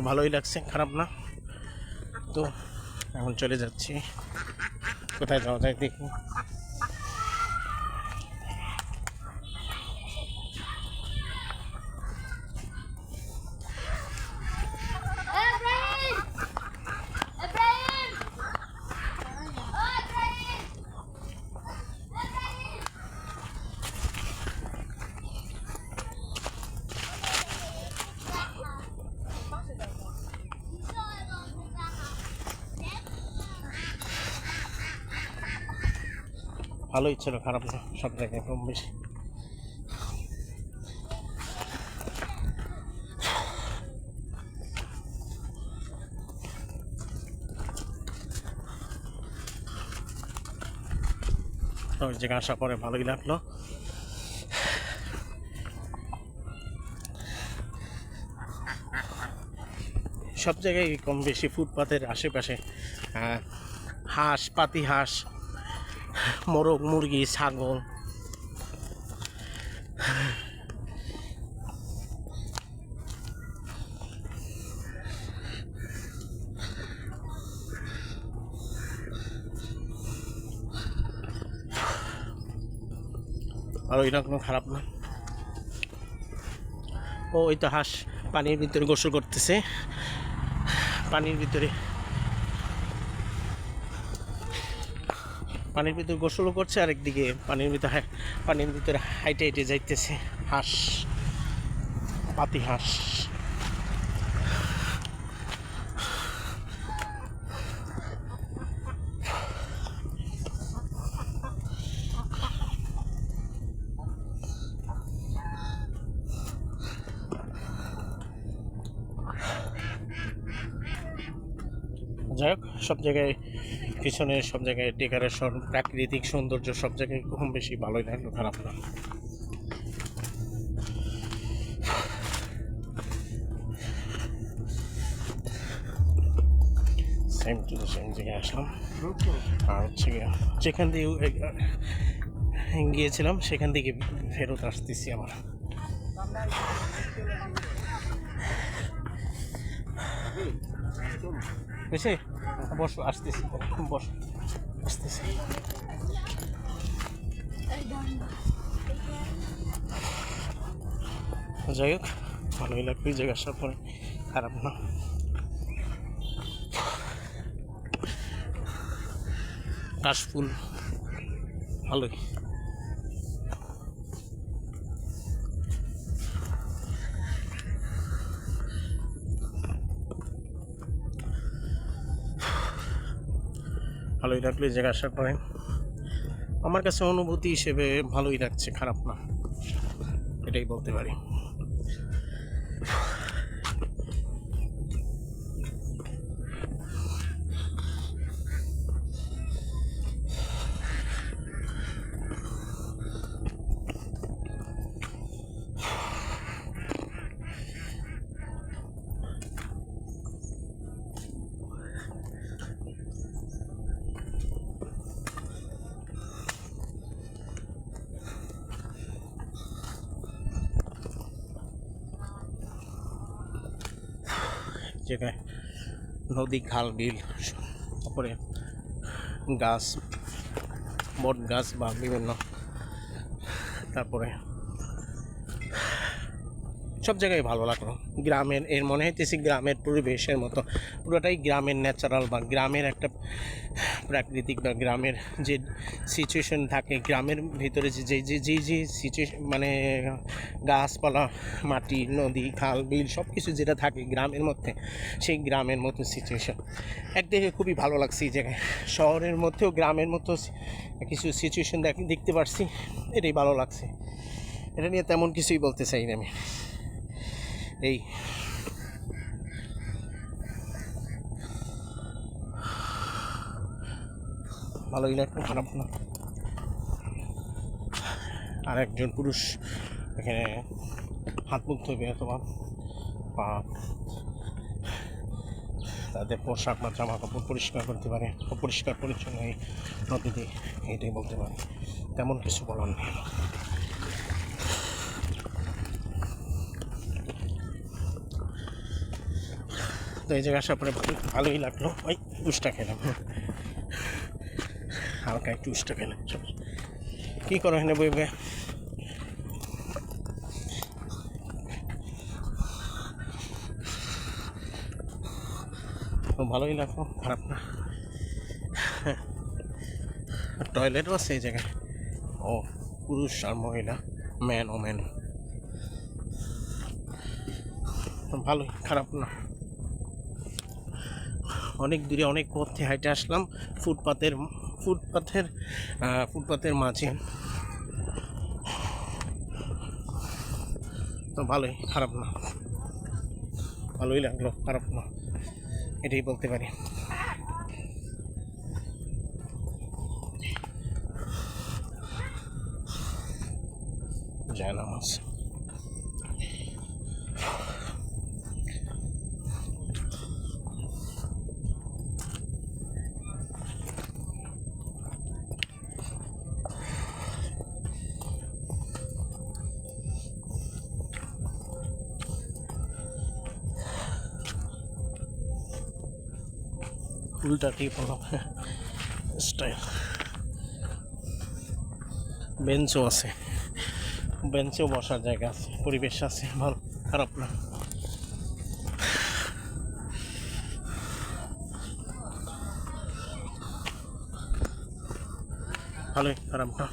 Speaker 1: ভালোই লাগছে, খারাপ না। তো এখন চলে যাচ্ছি, কোথায় যাওয়া যায় দেখি। ভালোই ছিল, খারাপ না, সব জায়গায় কম বেশি। ওই জায়গায় আসার পরে ভালোই লাগলো। সব জায়গায় কম বেশি ফুটপাতের আশেপাশে হাঁস, পাতি হাঁস, মোরগ, মুরগি, ছাগল, আর ওইটা কোনো খারাপ না। ও ওই তো হাঁস পানির ভিতরে গোসল করতেছে, পানির ভিতরে গোসলও করছে, আরেকদিকে পানির ভিতরে হাইটে হাইটে যাইতেছে হাঁস, পাতি হাঁস। যাই হোক, সব জায়গায় পিছনে সব জায়গায় ডেকোরেশন, প্রাকৃতিক সৌন্দর্য সব জায়গায় কম বেশি ভালোই লাগলো, খারাপ না। সেম টু সেম জায়গায় আসলাম। আর হচ্ছে যেখান দিয়ে গিয়েছিলাম সেখান থেকে ফেরত আসতেছি আমার। বুঝছি, বসো, আসতেছি, বসো, আসতেছি। যাই হোক, ভালোই লাগবে এই জায়গা আসার পরে, খারাপ না। কাশফুল ভালোই। ভালোই লাগলো এই জায়গা আসার পরে, আমার কাছে অনুভূতি হিসেবে ভালোই লাগছে, খারাপ না, এটাই বলতে পারি। জায়গায় নদী, খাল, বিল, তারপরে গাছ, বট গাছ বা বিভিন্ন, তারপরে সব জায়গায় ভালো লাগলো। গ্রামের, এর মনে হইতেছে গ্রামের পরিবেশের মতো, পুরোটাই গ্রামের ন্যাচারাল বা গ্রামের একটা প্রাকৃতিক বা গ্রামের যে সিচুয়েশন থাকে, গ্রামের ভিতরে যে যে যে যে সিচুয়েশন মানে গাছপালা, মাটি, নদী, খাল, বিল সব কিছু যেটা থাকে গ্রামের মধ্যে, সেই গ্রামের মতো সিচুয়েশন একদিকে খুবই ভালো লাগছে। এই জায়গায় শহরের মধ্যেও গ্রামের মতো কিছু সিচুয়েশন দেখতে পারছি, এটাই ভালো লাগছে। এটা নিয়ে তেমন কিছুই বলতে চাই না আমি। এই ভালোই লাগবে, খারাপ না। আর একজন পুরুষ এখানে হাত মুখ ধুবে অথবা বা তাদের পোশাক বা জামা কাপড় পরিষ্কার করতে পারে, অপরিষ্কার পরিচ্ছন্ন এই নদীতে, এটাই বলতে পারে, তেমন কিছু বলার নেই। তো এই জায়গায় আসার পরে ভালোই লাগলো। ওই টুসটা খেলাম, হালকা একটু টুসটা খেলাম। কী করো এখানে বইবে? ভালোই লাগলো, খারাপ না। টয়লেটও আছে এই জায়গায়, ও পুরুষ আর মহিলা, ম্যান ও ম্যান, ভালোই, খারাপ না। অনেক দূরে অনেক পথে হাইটে আসলাম ফুটপাতের মাঝে, তো ভালোই, খারাপ না, ভালোই লাগলো, খারাপ না, এটাই বলতে পারি। জয় নামাজ। উল্টা টিপ হলো স্টাইল। বেঞ্চও আছে, বেঞ্চেও বসার জায়গা আছে, পরিবেশ আছে, ভালো, খারাপ না। ভালোই, খারাপ না।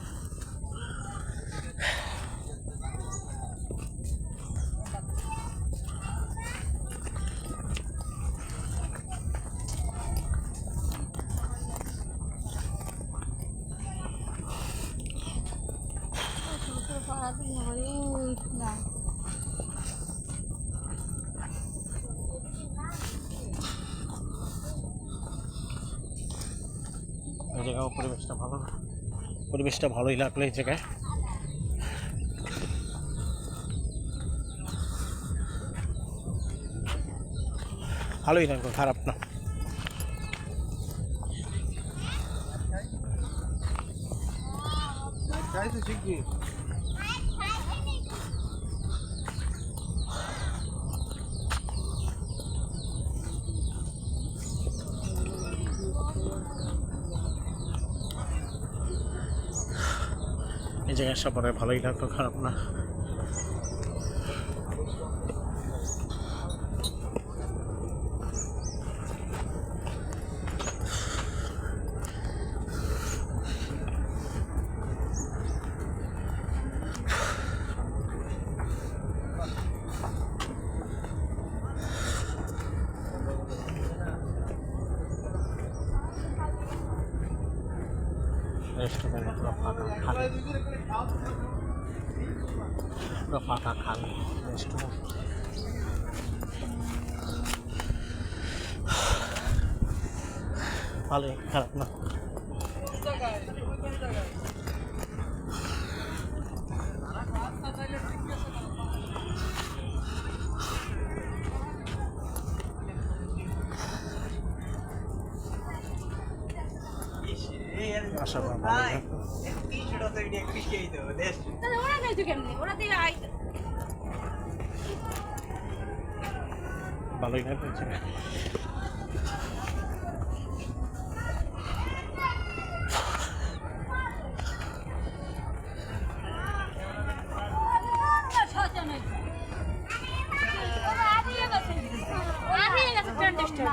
Speaker 1: এই জায়গাও পরিবেশটা ভালো, পরিবেশটা ভালোই লাগলো এই জায়গায়। ভালোই লাগলো, খারাপ না। এই জায়গায় আসার পরে ভালোই লাগলো, খারাপ না। রেস্টুরেন্ট পুরো ফাঁকা খালি, পুরো ফাঁকা খালি রেস্টুরেন্ট। ভালোই, খারাপ না। আশা করা ভালোই লাগলো। ভালোই লাগলো।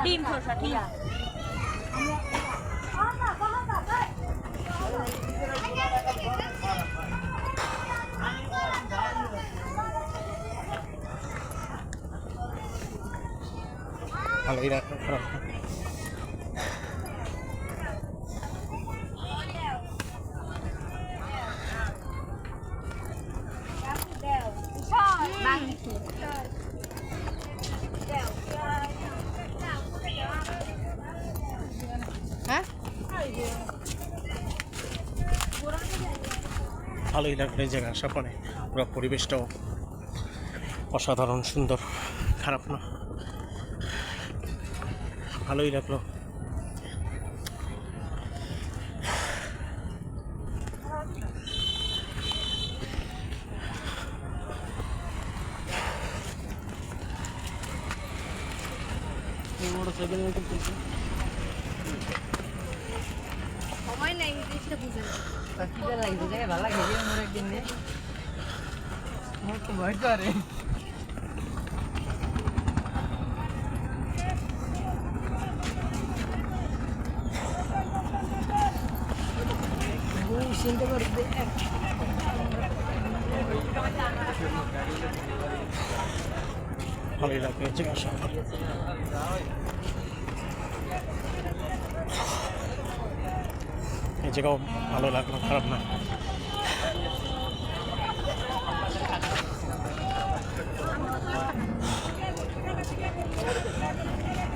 Speaker 4: ডিম শসা ঠিক
Speaker 1: ভালোই রাখো, খারাপ না। ভালোই লাগলো এই জায়গায় আসার পরে, পুরো পরিবেশটাও অসাধারণ সুন্দর, খারাপ না, ভালোই লাগলো।
Speaker 4: সময় নাই ইংলিশটা বুঝে
Speaker 5: ভালো লাগে মোর একদিন মোর তো ভয় করে চিন্তা করে
Speaker 1: ভালোই লাগলো এই জায়গায় আসার পরে। এই জায়গাও ভালো লাগলো, খারাপ না।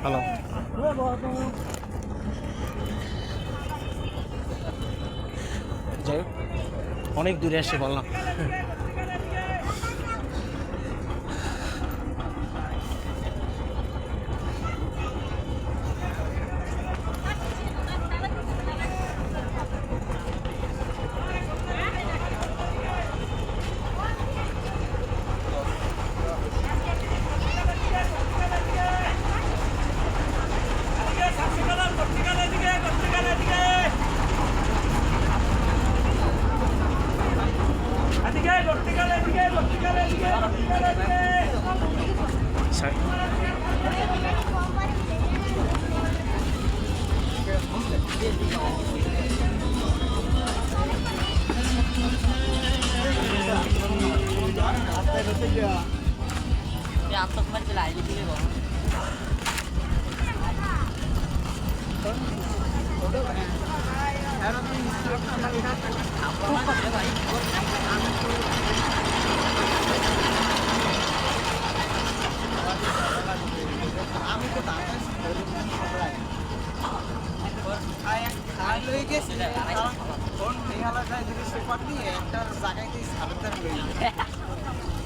Speaker 1: হ্যালো, যাই হোক অনেক দূরে এসে বললাম।
Speaker 5: আত্মকুমার চলে আইলি দিলে
Speaker 2: আমি তো লই গেছি ফোন মেঘালয় যায় যদি সুপার দিয়ে একটা জায়গায় দিয়ে সাবধান লই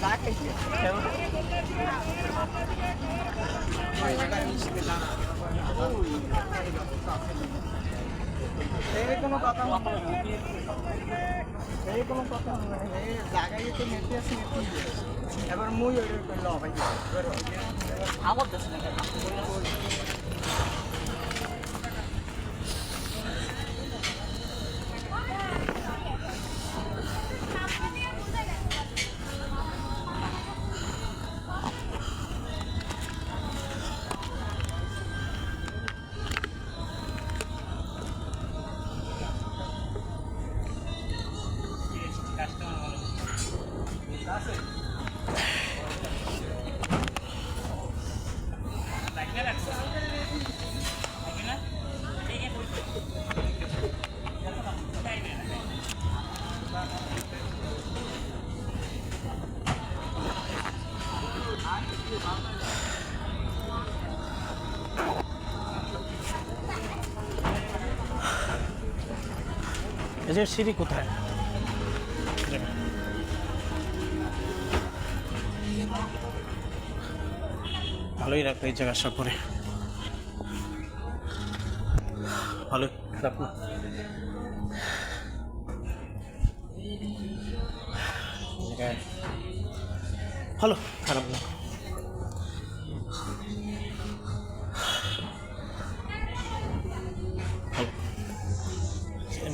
Speaker 2: যা খাইছে এই কোনো কথা এই কোনো কথা এই জায়গায় তো মেতে আছে এবার মুই ওই করল ভাই
Speaker 5: আমার দেশ না
Speaker 1: এই যে সিঁড়ি কোথায়? ভালোই লাগলো এই জায়গা আসার পরে, ভালো, খারাপ না। ভালো, খারাপ না।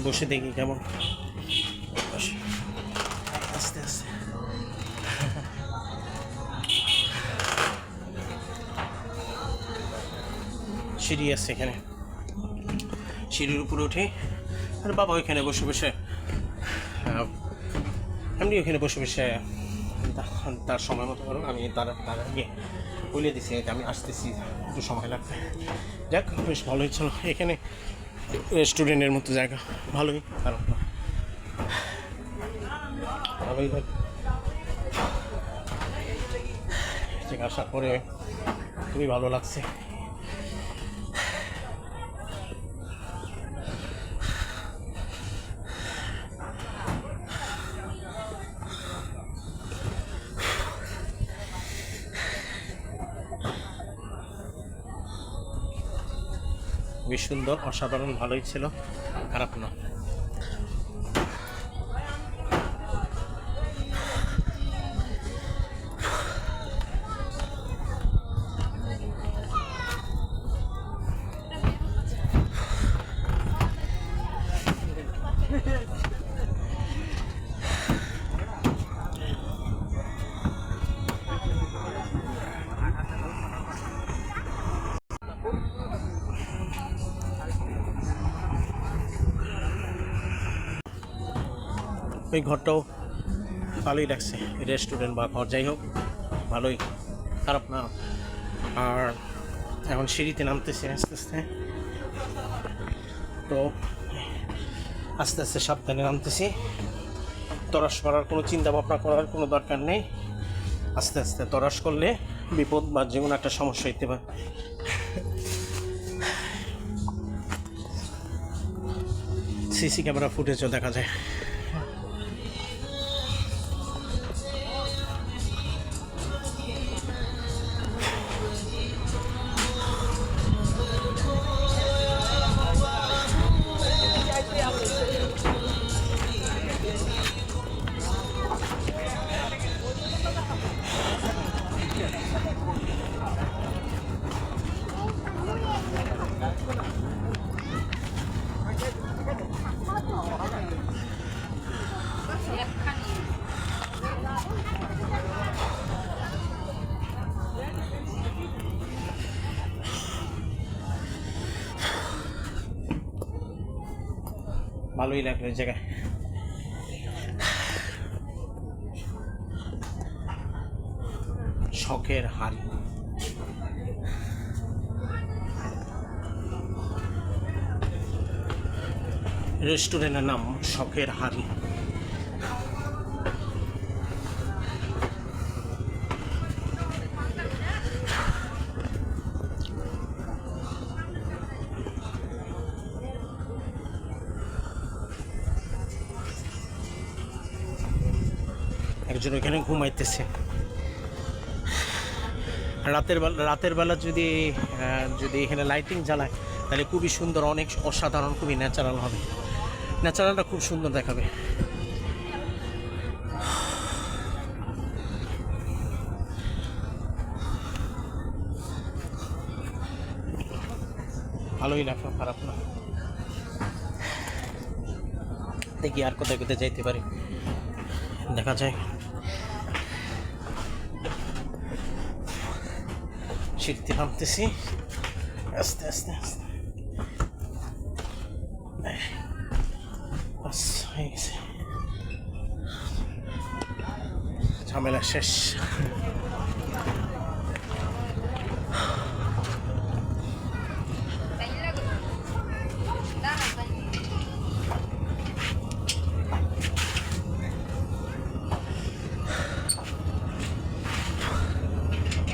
Speaker 1: বসে দেখি কেমন, আস্তে আস্তে। সিঁড়ি আছে এখানে, সিঁড়ির উপরে উঠে আর বাবা ওইখানে বসে বসে এমনি ওইখানে বসে বসে তার সময় মতো করো, আমি তার আগে বলে দিছি যে আমি আসতেছি, একটু সময় লাগবে। যাক, বেশ ভালোই ছিল এখানে, রেস্টুরেন্টের মতো জায়গা, ভালোই, খারাপ না, ভালোই থাকে। আসার পরে খুবই ভালো লাগছে। বেশ সুন্দর, অসাধারণ, ভালোই ছিল, খারাপ না। ওই ঘরটাও ভালোই লাগছে, রেস্টুরেন্ট বা ঘর যাই হোক ভালোই, খারাপ না। আর এখন সিঁড়িতে নামতেছে আস্তে আস্তে, তো আস্তে আস্তে সাবধানে নামতেছি। তরাস করার কোনো চিন্তা ভাবনা করার কোনো দরকার নেই, আস্তে আস্তে। তরাস করলে বিপদ বা যে কোনো একটা সমস্যা হইতে পারে। সিসি ক্যামেরা ফুটেজও দেখা যায়। ভালোই লাগলো এই জায়গায়। শখের হাড়ি, রেস্টুরেন্টের নাম শখের হাড়ি। একজন এখানে ঘুমাইতেছে। রাতের বেলা যদি এখানে লাইটিং জ্বালায় তাহলে খুবই সুন্দর, অনেক অসাধারণ, খুবই ন্যাচারাল হবে, ন্যাচারালটা খুব সুন্দর দেখাবে। ভালোই লাগলো, খারাপ না। দেখি আর কোথায় কোথায় যাইতে পারি, দেখা যায়। সিঁড়িতে নামতেছি আস্তে আস্তে আস্তে, বাস হয়ে গেছে, ঝামেলা শেষ।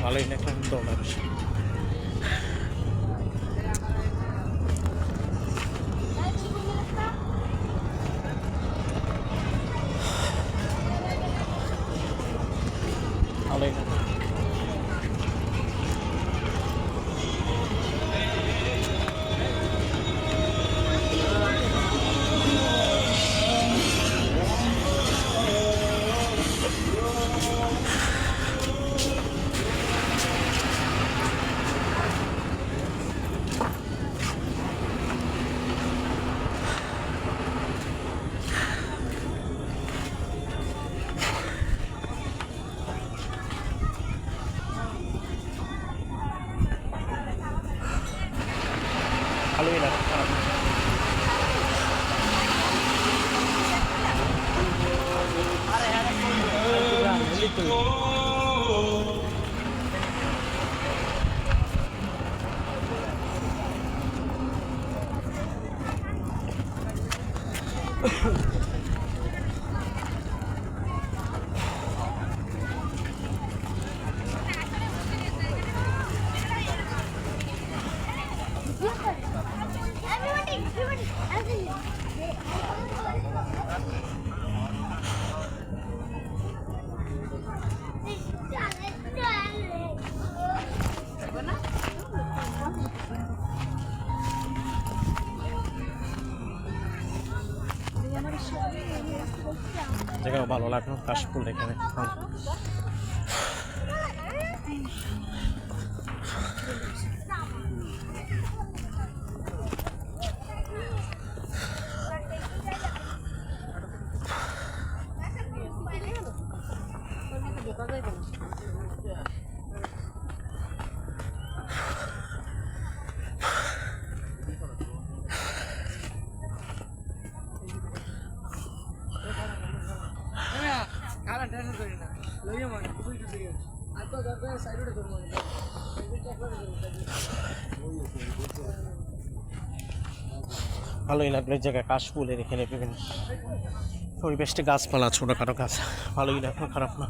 Speaker 1: ভালোই লাগলাম দৌড়ার। ভালোই লাগলো। ভালোই লাগে, খারাপ না। জায়গাও ভালো লাগলো, কাশফুল এখানে। ভালোই লাগলো এই জায়গায় কাশফুলের এখানে বিভিন্ন পরিবেশটা, গাছপালা, ছোটোখাটো গাছ, ভালোই লাগলো, খারাপ না।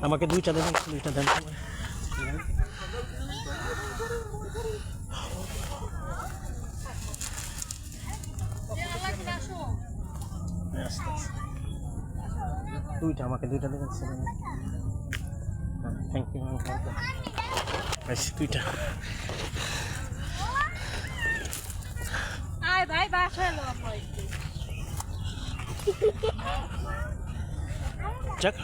Speaker 1: আমাকে দুইটা দেন, দুইটা দেন। দুইটা আমাকে দুইটা দেবেন। থ্যাংক ইউ, দুইটা।
Speaker 6: ভাই বাসায়
Speaker 1: যাক,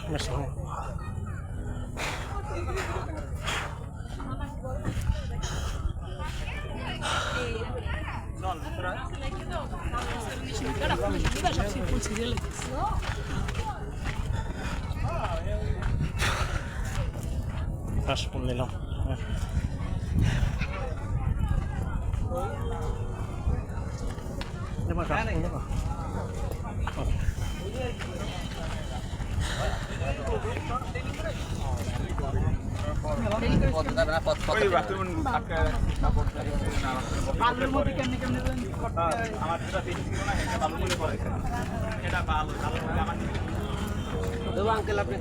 Speaker 1: কাশফুল নিলাম।
Speaker 5: আঙ্কেল আপনি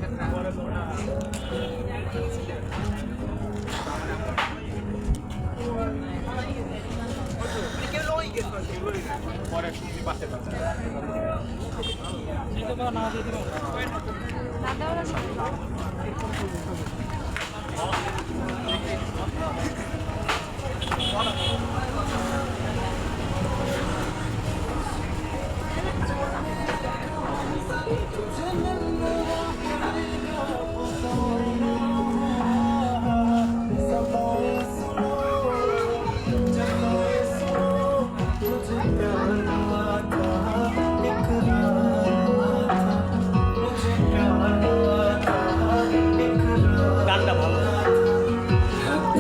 Speaker 1: গানটা ভালো,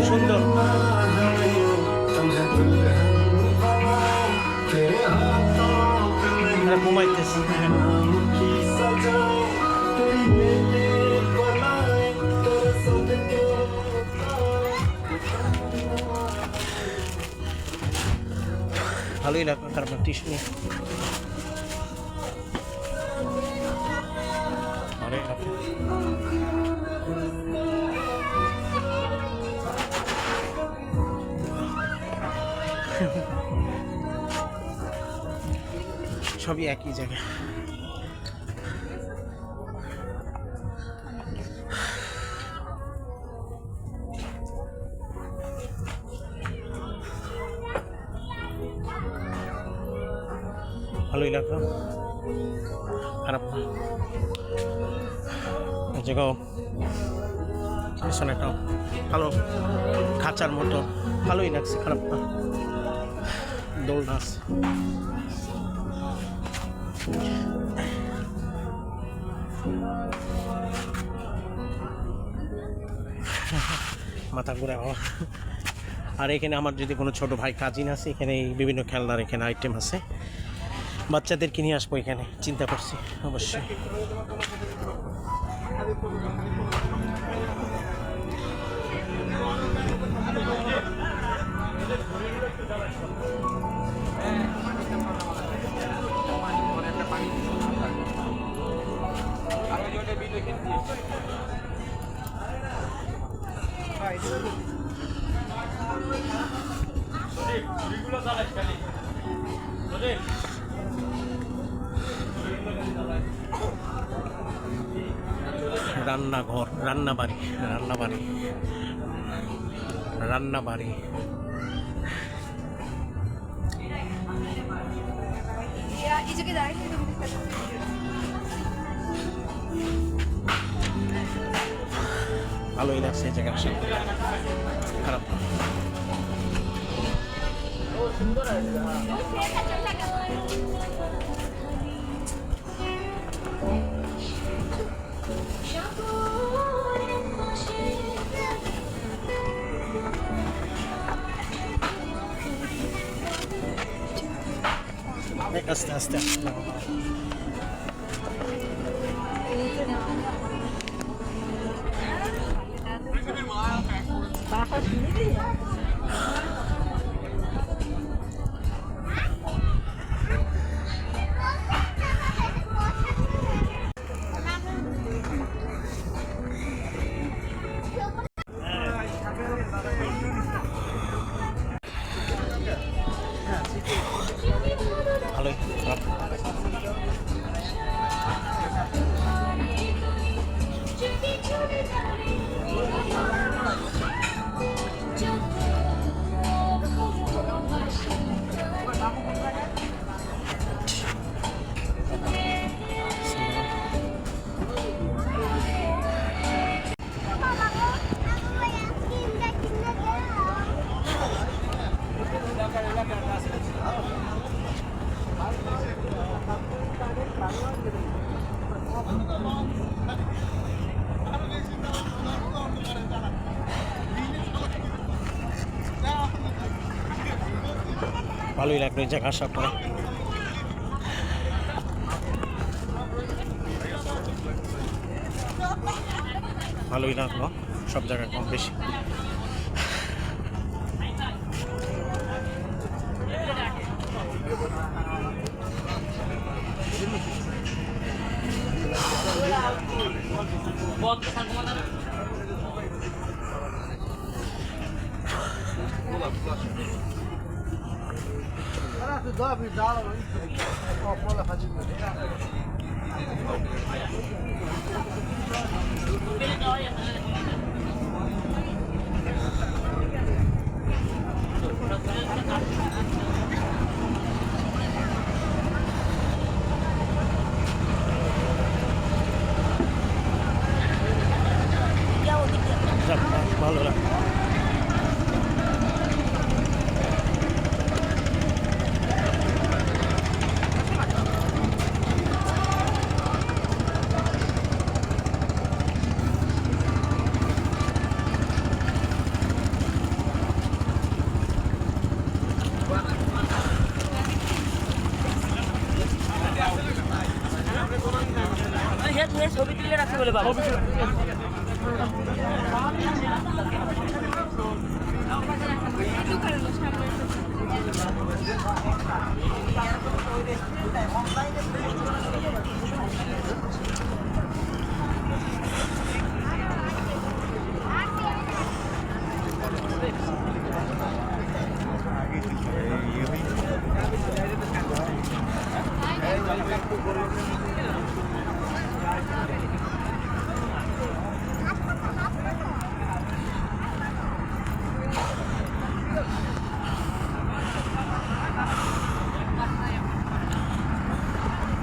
Speaker 1: সুন্দর। ঘুমাইতেছি। ভালোই লাগবে, কারণ টিস্যু নেই। সবই একই জায়গায়। ভালোই লাগলো, খারাপ না। এই জায়গাও পিছনে একটা ভালো খাঁচার মতো, ভালোই লাগছে, খারাপ না। দোলনা আছে। মাথা ঘুরে আমার। আর এখানে আমার যদি কোনো ছোট ভাই কাজিন আছে, এখানে এই বিভিন্ন খেলনার এখানে আইটেম আছে, বাচ্চাদেরকে নিয়ে আসবো এখানে চিন্তা করছি অবশ্যই। রান্নাঘর, রান্নাবাড়ি, রান্নাবাড়ি, রান্নাবাড়ি। ভালোই লাগছে এই জায়গার সাথে, খারাপ না। আস্তে আস্তে আস্তে ভালোই, খারাপ না। ভালোই লাগলো এই জায়গা আসার পরে। ভালোই লাগলো, সব জায়গায় কম বেশি। ভালো লাগে।
Speaker 5: ছবি তুলে রাখতে বলে বাবা।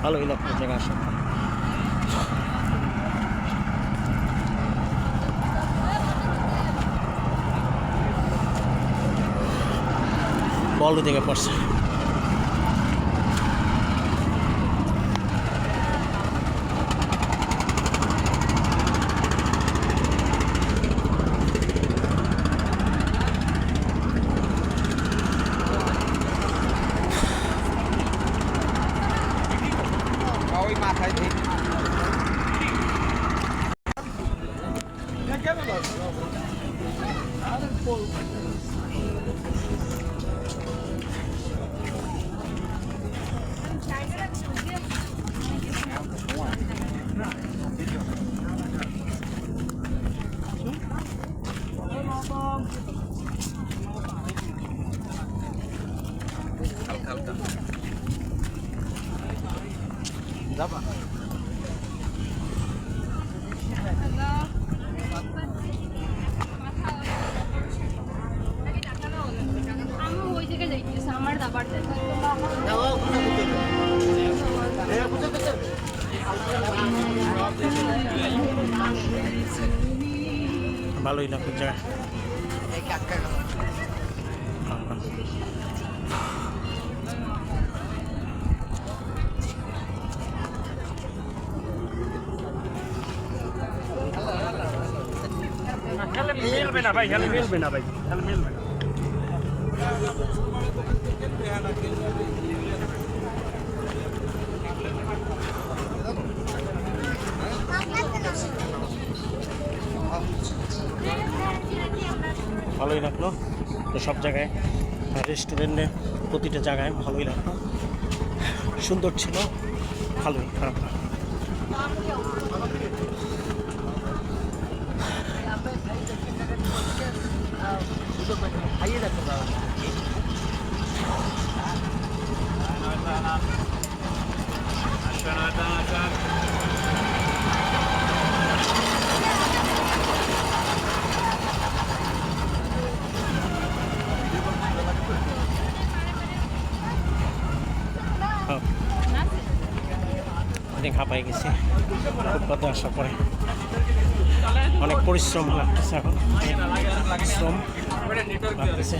Speaker 1: ভালোই লাগলো জায়গা আসা। বল দিকে পড়ছে।
Speaker 2: ওই মাথায় যাবা
Speaker 6: আমি ওই জায়গায় যাইতেছি আমার দাবার
Speaker 1: ভালোই লাগলো জায়গা।
Speaker 5: মিলবে না ভাই, খেলে মিলবে না ভাই, খেলে মিলবে না।
Speaker 1: ভালোই লাগলো তো সব জায়গায় রেস্টুরেন্টে প্রতিটা জায়গায় ভালোই লাগলো, সুন্দর ছিল, ভালোই, খারাপ না। অনেক হাঁপাই গেছি ফুটপাতে আসার পরে, অনেক পরিশ্রম লাগতেছে, এখন শ্রম লাগতেছে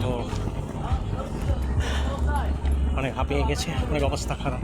Speaker 1: তো অনেক হাঁপিয়ে গেছে, অনেক অবস্থা খারাপ।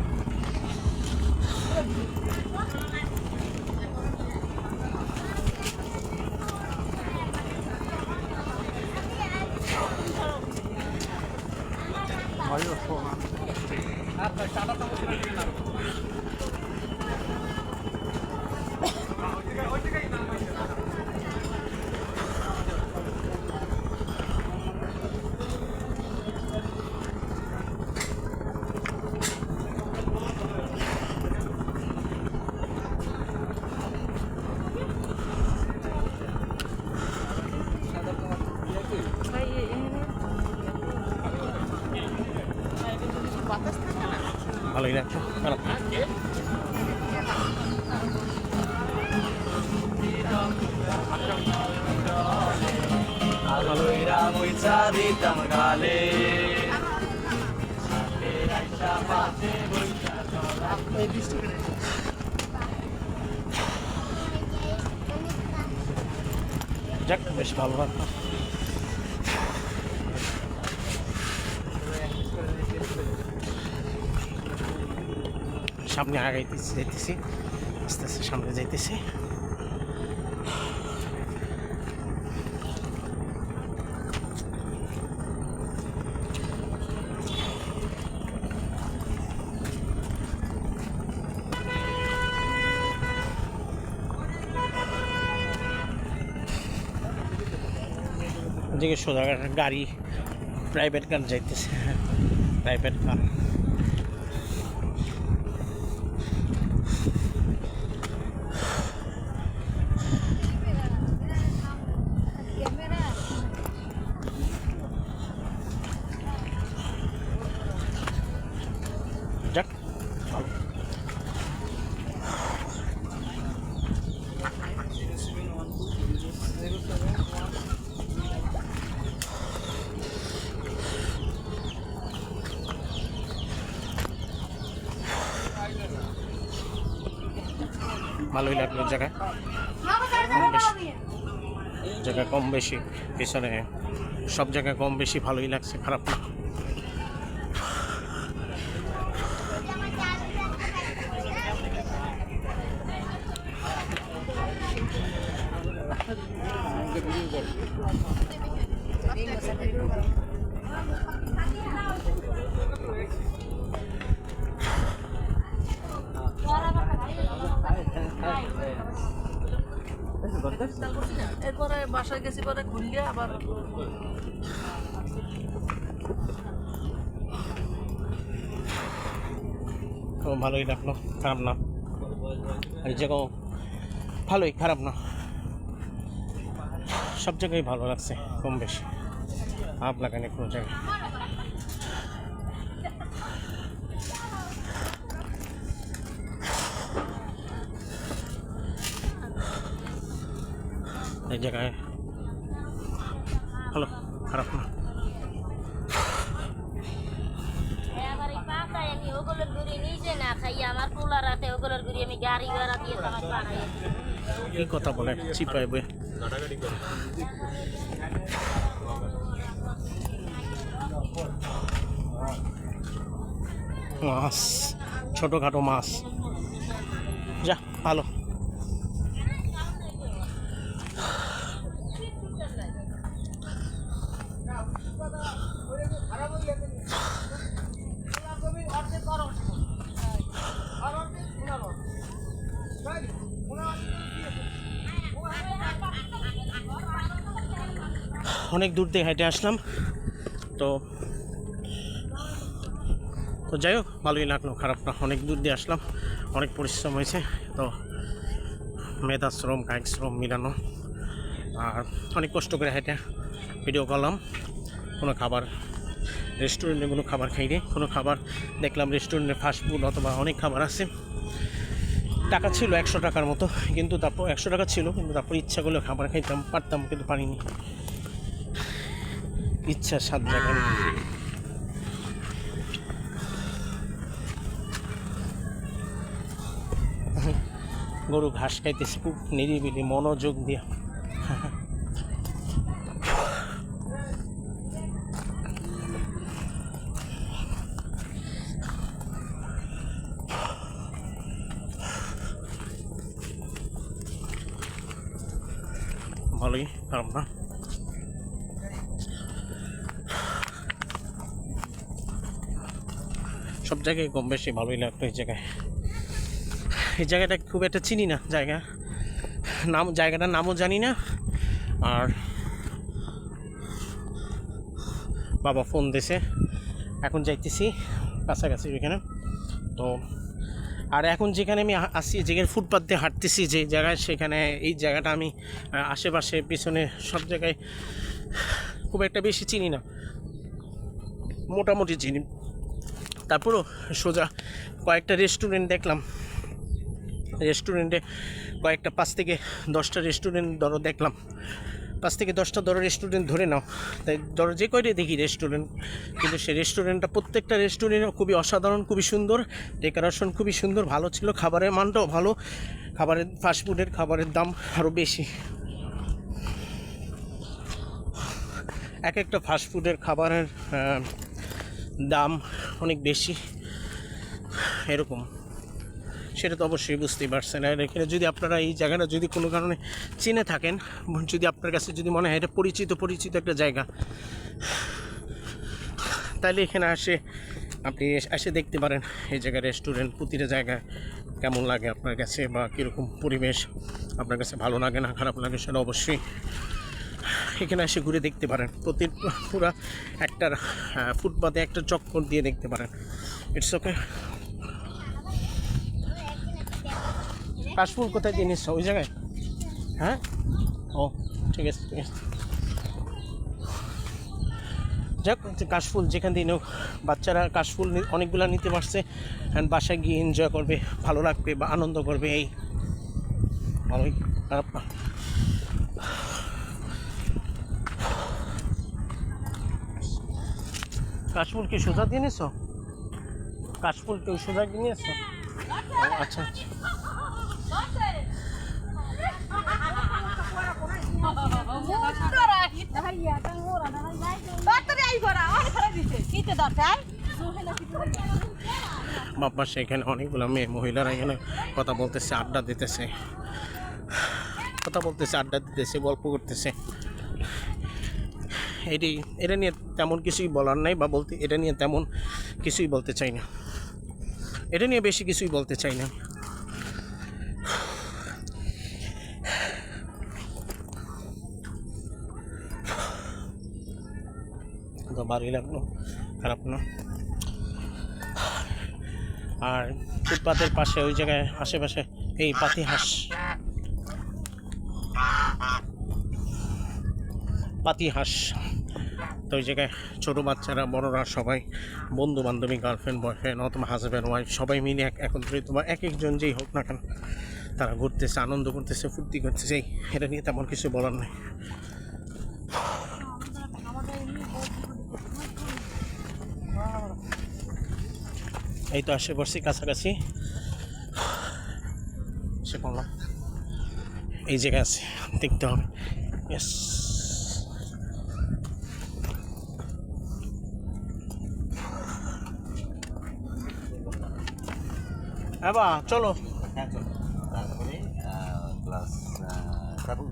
Speaker 1: ভালোই লাগছে, খারাপ না। যাক, বেশ ভালো লাগলো। সামনে আগাইতেছি, যাইতেছি আস্তে আস্তে, সামনে যাইতেছি। ওদিকে সোজা গাড়ি, প্রাইভেট কার যাইতেছে, প্রাইভেট কার। যাক, ভালোই লাগলো জায়গা, কম বেশি জায়গা কম বেশি, পিছনে সব জায়গায় কম বেশি ভালোই লাগছে, খারাপ না।
Speaker 7: এরপরে বাসায় গেছি, পরে ঘুরলে আবার
Speaker 1: তো ভালোই লাগলো, খারাপ না। এই জায়গাও ভালোই, খারাপ না, সব জায়গায় ভালো লাগছে কম বেশি, খারাপ লাগেনি কোনো জায়গায়। এই জায়গায় ভালো, খারাপ না।
Speaker 8: আমার এই পাতায় আমি ওগুলোর গুড়ি নিজে না খাই, আমার পোলা রাতে ওগুলোর গুড়ি আমি গাড়ি ভাড়া দিয়ে আমার বানাই।
Speaker 1: কি কথা বলে চিপাই বই। মাছ, ছোটোখাটো মাছ, যা ভালো। অনেক দূর থেকে হেঁটে আসলাম, তো যাই হোক ভালোই লাগলো, খারাপ না। অনেক দূর দিয়ে আসলাম, অনেক পরিশ্রম হয়েছে, তো মেধা শ্রম কায়িক শ্রম মিলানো, আর অনেক কষ্ট করে হেঁটে ভিডিও করলাম। কোনো খাবার রেস্টুরেন্টে কোনো খাবার খাইনি, কোনো খাবার দেখলাম রেস্টুরেন্টে ফাস্টফুড অথবা অনেক খাবার আছে। টাকা ছিল 100 টাকার মতো, কিন্তু তারপর 100 টাকা ছিল, কিন্তু তারপর ইচ্ছা করলে খাবার খাইতাম পারতাম, কিন্তু পারিনি। ইচ্ছা 7 জায়গায়। গরু ঘাস খাইতেছে খুব নিরিবিলি মনোযোগ দিয়া। ভালোই, খারাপ না। সব জায়গায় কম বেশি ভালোই লাগতো এই জায়গায়। এই জায়গাটা খুব একটা চিনি না, জায়গাটার নামও জানি না। আর বাবা ফোন দিছে, এখন যাইতেছি কাছাকাছি ওইখানে। তো আর এখন যেখানে আমি আসি, যেখানে ফুটপাথ দিয়ে হাঁটতেছি যে জায়গায়, সেখানে এই জায়গাটা আমি আশেপাশে পিছনে সব জায়গায় খুব একটা বেশি চিনি না, মোটামুটি চিনি। তারপরও সোজা কয়েকটা রেস্টুরেন্ট দেখলাম, রেস্টুরেন্টে কয়েকটা 5 থেকে 10টা রেস্টুরেন্ট ধরো দেখলাম, 5 থেকে 10টা ধরো রেস্টুরেন্ট ধরে নাও, তাই ধরো যে কয়টাই দেখি রেস্টুরেন্ট, কিন্তু সেই রেস্টুরেন্টটা প্রত্যেকটা রেস্টুরেন্ট খুবই অসাধারণ, খুবই সুন্দর, ডেকোরেশন খুবই সুন্দর, ভালো ছিল, খাবারের মানটাও ভালো, খাবারের ফাস্টফুডের খাবারের দাম আরও বেশি। এক একটা ফাস্টফুডের খাবারের দাম অনেক বেশি, এরকম। সেটা তো অবশ্যই বুঝতেই পারছেন। আর এখানে যদি আপনারা এই জায়গাটা যদি কোনো কারণে চিনে থাকেন, যদি আপনার কাছে যদি মনে হয় এটা পরিচিত একটা জায়গা, তাহলে এখানে আপনি এসে দেখতে পারেন এই জায়গায় রেস্টুরেন্ট প্রতিটা জায়গায় কেমন লাগে আপনার কাছে, বা কীরকম পরিবেশ আপনার কাছে ভালো লাগে না খারাপ লাগে, সেটা অবশ্যই এখানে এসে ঘুরে দেখতে পারেন। পুরা একটা ফুটপাতে একটা চক্কর দিয়ে দেখতে পারেন। It's okay. কাশফুল কোথায় দিয়ে নিচ্ছ? ওই জায়গায়? হ্যাঁ, ও ঠিক আছে ঠিক আছে। যাক, কাশফুল যেখান দিয়ে হোক, বাচ্চারা কাশফুল অনেকগুলো নিতে পারছে, অ্যান্ড বাসায় গিয়ে এনজয় করবে, ভালো লাগবে বা আনন্দ করবে, এই ভালোই, খারাপ না। কাশফুল কি সোজা দিয়ে নিচ্ছ? কাশফুল কি সোজা দিয়ে নিয়েছ? আচ্ছা আচ্ছা। বাবা সেখানে অনেকগুলো মেয়ে মহিলারা এখানে কথা বলতেছে, আড্ডা দিতেছে, আড্ডা দিতেছে, গল্প করতেছে। এটা নিয়ে তেমন কিছুই বলার নাই, বা বলতে এটা নিয়ে তেমন কিছুই বলতে চাই না, এটা নিয়ে বেশি কিছুই বলতে চাই না। তো ভালোই লাগলো, খারাপ না। আর ফুটপাতের পাশে ওই জায়গায় আশেপাশে এই পাতিহাঁস তো ওই জায়গায় ছোটো বাচ্চারা, বড়রা সবাই, বন্ধু বান্ধবী, গার্লফ্রেন্ড বয়ফ্রেন্ড অথবা হাজব্যান্ড ওয়াইফ সবাই মিলে একত্রিত, বা এক একজন যেই হোক না কেন তারা ঘুরতেছে, আনন্দ করতেছে, ফুর্তি করতেছে। এটা নিয়ে তেমন কিছু বলার নেই। এই তো আসে পড়ছি কাছাকাছি, সে করলাম এই জায়গায় আছে, দেখতে হবে। ইয়েস, এবা চলো।
Speaker 2: হ্যাঁ চলো, তারপরে ক্লাস তারপর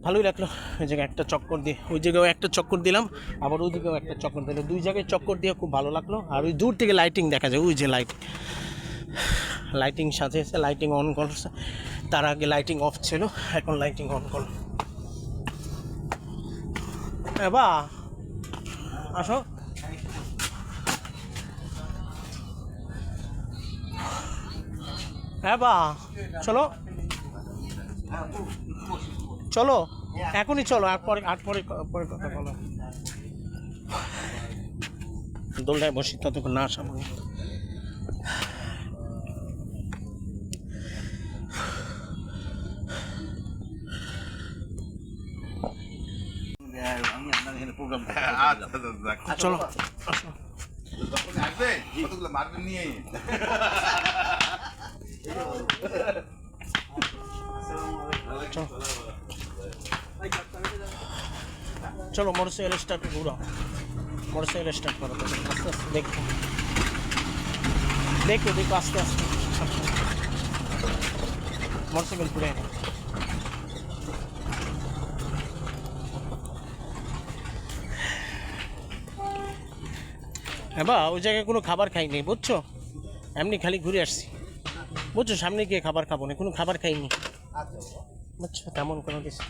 Speaker 1: ভালোই লাগলো ওই জায়গায় একটা চক্কর দিয়ে, ওই জায়গায় একটা চক্কর দিলাম, আবার ওই দিকেও একটা চক্কর দিলাম, দুই জায়গায় চক্কর দিয়ে খুব ভালো লাগলো। আর ওই দূর থেকে লাইটিং দেখা যায়, ওই যে লাইটিং সাজিয়েছে, লাইটিং অন করছে, তার আগে লাইটিং অফ ছিল, এখন লাইটিং অন করলো। বা আসো, হ্যাঁ বা চলো চলো, এখনই চলো, আর পরে কথা বলো। দোলনায় বসি, ততক্ষণ না আসা পড়ি।
Speaker 2: আমি আপনার এখানে প্রোগ্রাম
Speaker 1: চলো আসো। চলো মোটরসাইকেল স্টার্ট ঘুরাও, মোটরসাইকেল স্টার্ট করো, আস্তে আস্তে দেখো আস্তে আস্তে মোটরসাইকেল ঘুরে। হ্যাঁ বা ওই জায়গায় কোনো খাবার খাইনি বুঝছো, এমনি খালি ঘুরে আসছি বুঝছো, সামনে গিয়ে খাবার খাবো না, কোনো খাবার খাইনি বুঝছো, তেমন কোনো কিছু।